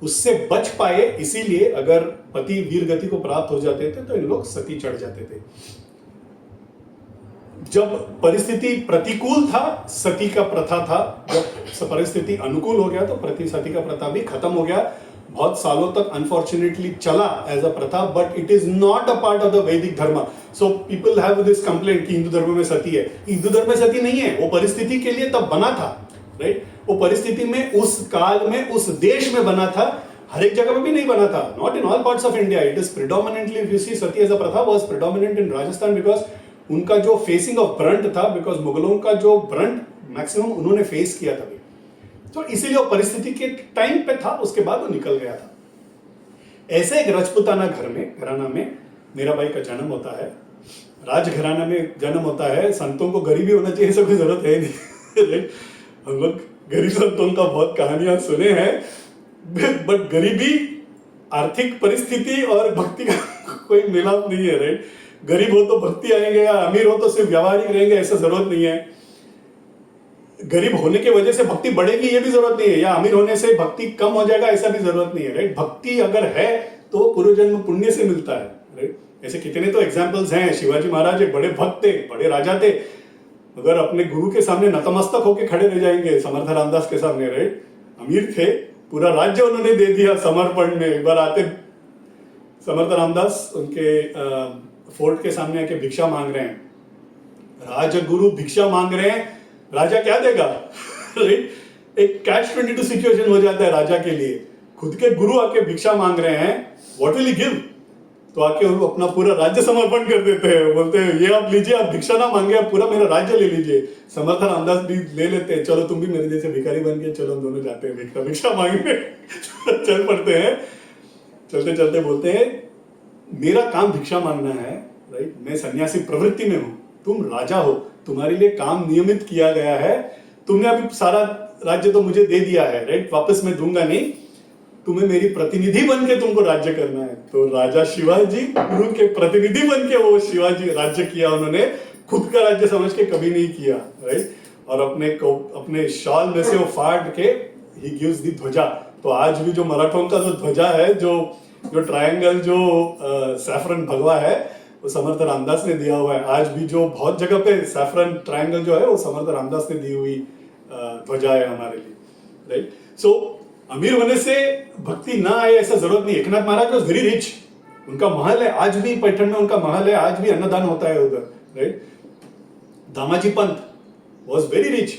Speaker 1: उससे बच पाए, इसीलिए अगर पति वीर गति को प्राप्त हो जाते थे तो इन लोग सती चढ़ जाते थे। जब परिस्थिति प्रतिकूल था, सती का प्रथा था। जब परिस्थिति अनुकूल हो गया तो सती का प्रथा भी खत्म हो गया। बहुत सालों तक अनफॉर्चुनेटली चला एज अ प्रथा, but it is not a part of the वैदिक धर्म। So people have this complaint कि हिंदू धर्म में सती है। हिंदू धर्म में सती नहीं है, वो परिस्थिति के लिए तब बना था, राइट। वो परिस्थिति में, उस काल में, उस देश में बना था। हर एक जगह में भी नहीं बना था। Not in all parts of India. It is predominantly, if you see, sati as a pratha was predominant in Rajasthan, because उनका जो फेसिंग ऑफ ब्रंट था, बिकॉज मुगलों का जो ब्रंट मैक्सिमम उन्होंने फेस किया था, तो इसीलिए वो परिस्थिति के टाइम पे था, उसके बाद वो निकल गया था। ऐसे एक राजपूताना घराना में मेरा भाई का जन्म होता है। राजघराना में जन्म होता है। संतों को गरीबी होना चाहिए, ऐसा कोई जरूरत है नहीं। हम लोग गरीब संतों का बहुत कहानियां सुने हैं, बट गरीबी आर्थिक परिस्थिति और भक्ति का कोई मिलाप नहीं है, राइट। गरीब हो तो भक्ति आएंगे, या अमीर हो तो सिर्फ व्यावहारिक रहेंगे, ऐसा जरूरत नहीं है। गरीब होने की वजह से भक्ति बढ़ेगी, ये भी जरूरत नहीं है, या अमीर होने से भक्ति कम हो जाएगा, ऐसा भी जरूरत नहीं है, राइट। भक्ति अगर है तो पूर्व जन्म पुण्य से मिलता है, राइट। ऐसे कितने तो एग्जाम्पल्स हैं। शिवाजी महाराज एक बड़े भक्त थे, बड़े राजा थे, अगर अपने गुरु के सामने नतमस्तक होकर खड़े रह जाएंगे, समर्थ रामदास के सामने, राइट। अमीर थे, पूरा राज्य उन्होंने दे दिया समर्पण में। एक बार आते समर्थ रामदास उनके फोर्ट के सामने आके भिक्षा मांग रहे हैं। राजगुरु भिक्षा मांग रहे हैं, राजा क्या देगा, राइट। एक catch-22 सिचुएशन हो जाता है राजा के लिए। खुद के गुरु आके भिक्षा मांग रहे हैं, व्हाट विल ही गिव? तो आके वो अपना पूरा राज्य समर्पण कर देते हैं। बोलते हैं ये आप लीजिए, आप भिक्षा ना मांगे, आप पूरा मेरा राज्य ले लीजिए। समर्थ रामदास भी ले लेते हैं, चलो तुम भी मेरे जैसे भिखारी बन गए, चलो हम दोनों जाते हैं भिक्षा मांगने। चल पड़ते हैं। चलते चलते बोलते हैं मेरा काम भिक्षा मांगना है, राइट। मैं सन्यासी प्रवृत्ति में हूं, तुम राजा हो, तुम्हारे लिए काम नियमित किया गया है, तुमने अभी सारा राज्य तो मुझे दे दिया है, राइट, वापस मैं दूंगा नहीं, तुम्हें मेरी प्रतिनिधि बन के तुमको राज्य करना है। तो राजा शिवाजी गुरु के प्रतिनिधि बन के वो शिवाजी राज्य किया, उन्होंने खुद का राज्य समझ के कभी नहीं किया, राइट। और अपने शॉल में से वो फाड़ के ही गिव्स दी ध्वजा। तो आज भी जो मराठों का जो ध्वजा है, जो ट्रायंगल, जो सैफरन भगवा है, वो समर्थ रामदास ने दिया हुआ है। आज भी जो बहुत जगह पे सैफरन ट्रायंगल जो है वो समर्थ रामदास ने दी हुई ध्वजा है हमारे लिए, राइट। सो अमीर होने से भक्ति ना आए ऐसा जरूरत नहीं। Eknath Maharaj was very rich, उनका महल है, आज भी पैठण में उनका महल है, आज भी अन्नदान होता है उधर, right. Damaji Pant was very rich,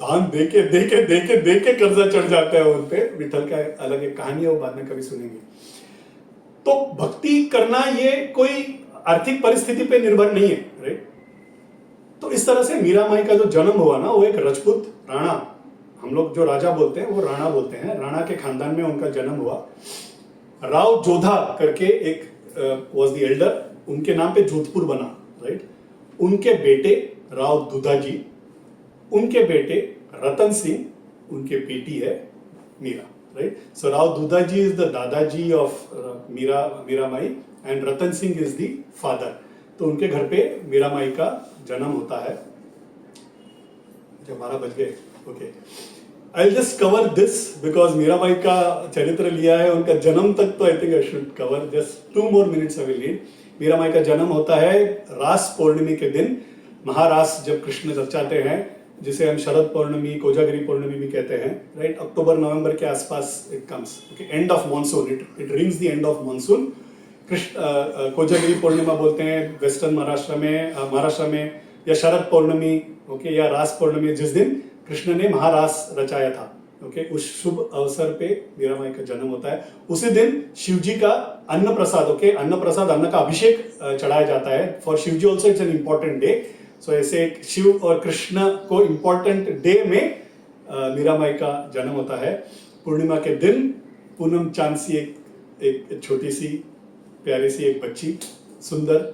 Speaker 1: दान देके देके देके देके कर्जा चढ़ जाता है उन पे। विठल का अलग एक कहानी है, वो बाद में कभी सुनेंगे। तो भक्ति करना ये कोई आर्थिक परिस्थिति पे निर्भर नहीं है, राइट। तो इस तरह से मीरामाई का जो जन्म हुआ ना, वो एक राजपूत राणा, हम लोग जो राजा बोलते हैं वो राणा बोलते हैं, राणा के खानदान में उनका जन्म हुआ। राव जोधा करके एक वॉज द एल्डर, उनके नाम पे जोधपुर बना, राइट। उनके बेटे राव दुधाजी, उनके बेटे रतन सिंह, उनके बेटी है Meera, right. So Rao Dudhaji is the dadaji of Meeramai and Ratan Singh is the father. तो उनके घर पे मीरामाई का जन्म होता है। 12 बज गए, okay. I'll just cover this because Mirabai का चरित्र लिया है, उनका जन्म तक तो I think I should cover, just 2 more minutes I will need। Mirabai का जन्म होता है रास पौर्णिमा के दिन। महारास जब कृष्ण रचाते हैं, जिसे हम शरद पौर्णमी, कोजागिरी पौर्णमी भी कहते हैं, राइट। अक्टूबर नवंबर के आसपास it comes, okay, end of monsoon, it rings the end of monsoon. Krishna Kojagiri Purnima बोलते हैं वेस्टर्न महाराष्ट्र में, या शरद पौर्णमी, ओके, या रास पौर्णमी, जिस दिन कृष्ण ने महारास रचाया था, ओके, उस शुभ अवसर पे मीराबाई का जन्म होता है। उसी दिन शिव जी का अन्न प्रसाद, ओके, अन्न प्रसाद, अन्न का अभिषेक चढ़ाया जाता है। For Shiv ji also it's an important day. So ऐसे एक शिव और कृष्ण को इंपॉर्टेंट डे में मीराबाई का जन्म होता है। पूर्णिमा के दिन पूनम चांद सी एक छोटी सी प्यारी सी एक बच्ची, सुंदर,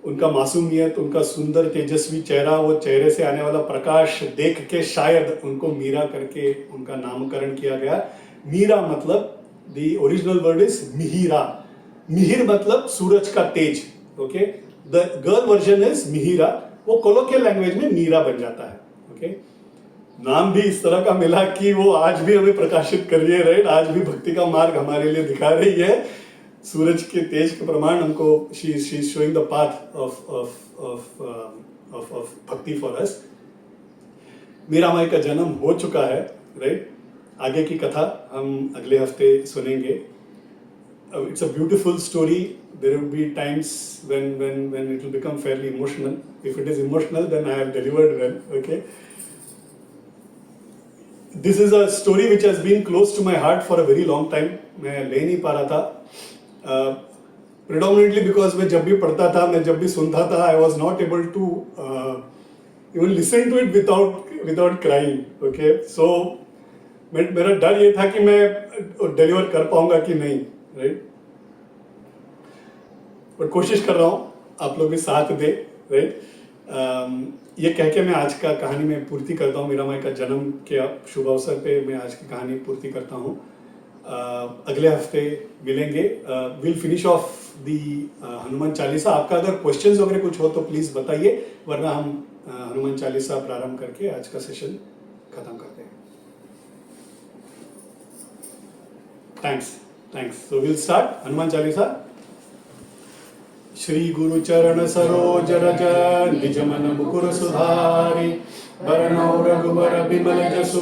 Speaker 1: उनका मासूमियत, उनका सुंदर तेजस्वी चेहरा, वो चेहरे से आने वाला प्रकाश देख के शायद उनको मीरा करके उनका नामकरण किया गया। मीरा मतलब the original word is Mihira. Mihir मतलब सूरज का तेज, okay. The girl version is Mihira, वो कोलोकियल लैंग्वेज में मीरा बन जाता है, ओके। नाम भी इस तरह का मिला कि वो आज भी हमें प्रकाशित कर रही है, राइट। आज भी भक्ति का मार्ग हमारे लिए दिखा रही है। सूरज के तेज के प्रमाण हमको she is showing the path of भक्ति फॉर अस। मीराबाई का जन्म हो चुका है, राइट। आगे की कथा हम अगले हफ्ते सुनेंगे। It's a beautiful story. There will be times when it will become fairly emotional. If it is emotional, then I have delivered well, okay. This is a story which has been close to my heart for a very long time. मैं ले नहीं पा रहा था, predominantly because मैं जब भी पढ़ता था, मैं जब भी सुनता था, I was not able to even listen to it without crying, okay. So मेरा डर ये था कि मैं डिलीवर कर पाऊंगा कि नहीं, राइट। बट कोशिश कर रहा हूँ, आप लोग भी साथ दे, राइट। ये कह के मैं आज का कहानी में पूर्ति करता हूँ। मीराबाई का जन्म के शुभ अवसर पे मैं आज की कहानी पूर्ति करता हूँ। अगले हफ्ते मिलेंगे। Will finish of the Hanuman Chalisa. आपका अगर क्वेश्चंस वगैरह कुछ हो तो प्लीज बताइए, वरना हम हनुमान चालीसा प्रारंभ करके आज का सेशन खत्म करते हैं। Thanks. So will start Hanuman Chalisa. Shri गुरु चरण सरोज रज निज मन मुकुर सुधारि, बरनौ रघुबर बिमल जसु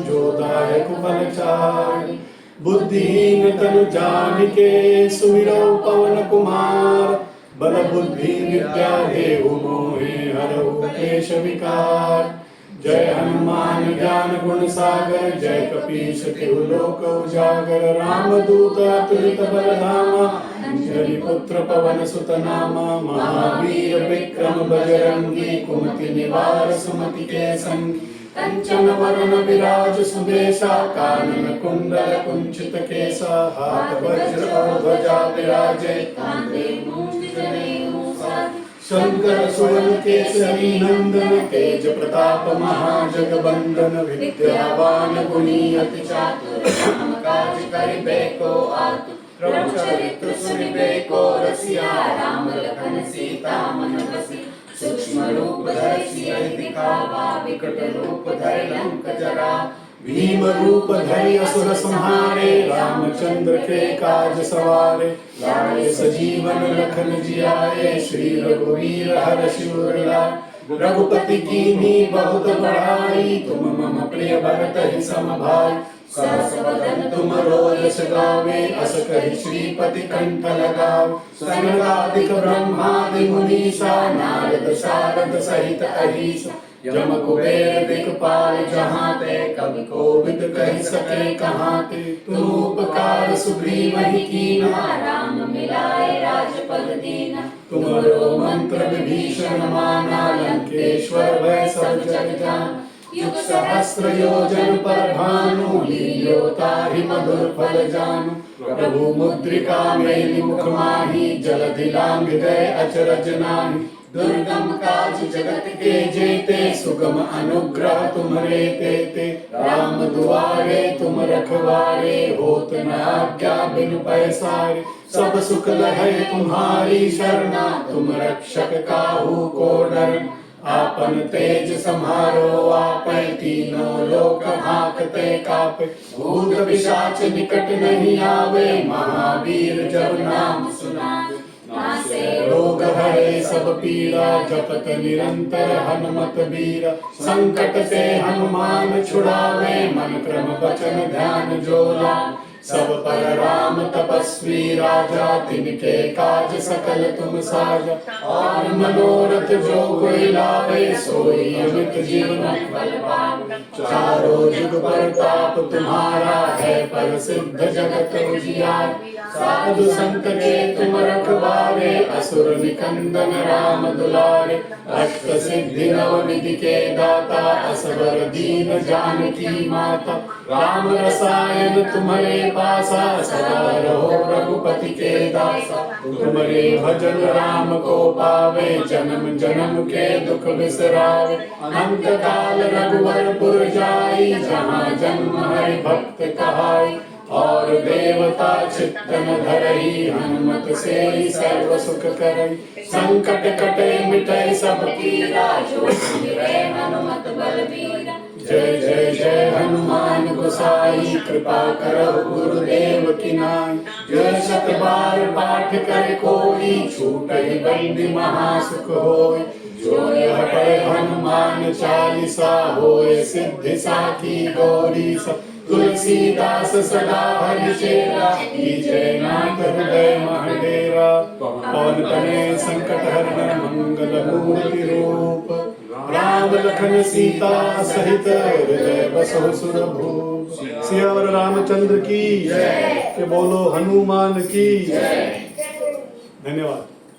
Speaker 1: जो दायक फलचारि। बुद्धिहीन तनु जानिके सुमिरौ पवन कुमार, बल बुद्धि विद्या देहु मोहि हरहु क्लेश विकार। जय हनुमान ज्ञान गुण सागर, जय कपीश तिहु लोक उजागर। रामदूत अतुलित बल धामा, अंजनी पुत्र पवन सुत नामा। महावीर विक्रम बजरंगी, कुमति निवार सुमति के संगी। कंचन वरण विराज सुबेसा, कानन कुंडल कुंचित केसा। हाथ वज्र और ध्वजा विराजे, कांधे मूंज जनेऊ साज। शंकर सुवन केसरी नंदन तेज प्रताप महाजगबंदन विद्यावान गुणी अति चातुर राम काज करिबे को आतुर प्रभु चरित्र सुनिबे को रसिया राम लखन सीता मन बसी सूक्ष्म रूप धरि सियहि दिखावा विकट रूप धरि लंक जरा भीम रूप धरि असुर संहारे रामचंद्र के काज सवारे लाए सजीवन लखन जियाए श्री रघुवीर हर्षि उर लाए रघुपति कीन्ही बहुत बढ़ाई तुम मम प्रिय भरत ही सम भाई सहस बदन तुम रोयस गावे अस कहि श्रीपति कंठ लगावे सनकादिक ब्रह्मादि मुनीसा नारद सारद सहित अहिसा यम कुबेर दिक्पाल जहाँ ते कवि कोविद कहि सके कहाँ ते तुम उपकार सुग्रीव ही कीना राम मिलाए राजपद दीना तुमरो मंत्र विभीषण माना लंकेश्वर भय सब जग जाना युग सहस्र योजन पर भानु लील्यो ताहि मधुर फल जानु प्रभु मुद्रिका मेलि मुख माहि जलधि लांघ गए अचरज नाहि दुर्गम काज जगत के जेते सुगम अनुग्रह तुम्हारे तेते राम दुआरे तुम रखवारे होत न आज्ञा बिनु पैसारे सब सुख लहै तुम्हारी शरणा तुम रक्षक काहू को डरना आपन तेज समारो आपै तीनों लोक हांकते कापे भूत पिशाच निकट नहीं आवे महावीर जब नाम सुनावे नासे रोग हरे सब पीड़ा जपत निरंतर हनुमत बीरा संकट से हनुमान छुड़ावे मन क्रम वचन ध्यान जो लावे सब पर राम तपस्वी राजा तिनके काज सकल तुम साजा और मनोरथ जो कोई लावे सोई अमित जीवन फल पावे चारों जुग परताप तुम्हारा है प्रसिद्ध जगत उजियार साधु संत के तुम रखवारे असुर निकंदन राम दुलारे अष्ट सिद्धि नव निधि के दाता असबर दीन जानकी माता राम रसायन तुम्हारे पासा सदा रहो रघुपति के दासा तुम्हारे भजन राम को पावे जन्म जन्म के दुख बिसरावे अनंत काल रघुवरपुर जाई जहाँ जन्म हरि भक्त कहाई और देवता चित्तन धरई हनुमत से सर्व सुख करई संकट कटे मिटै सब पीरा जो सुमिरै हनुमत बलबीरा जय जय जय हनुमान गोसाई कृपा करहु गुरुदेव की नाई जय शत बार पाठ कर कोई छूटहि बंदी महासुख होय जो यह पढ़े हनुमान चालीसा होय सिद्धि साखी गौरी सा तुलसीदास सदा हरि चेरा जय नाथ हृदय महडेरा पवन तनय संकट हरण मंगल मूर्ति रूप राम लखन सीता सहित हृदय बसहु सुर भूप सियावर रामचंद्र की जय बोलो हनुमान की जय। धन्यवाद।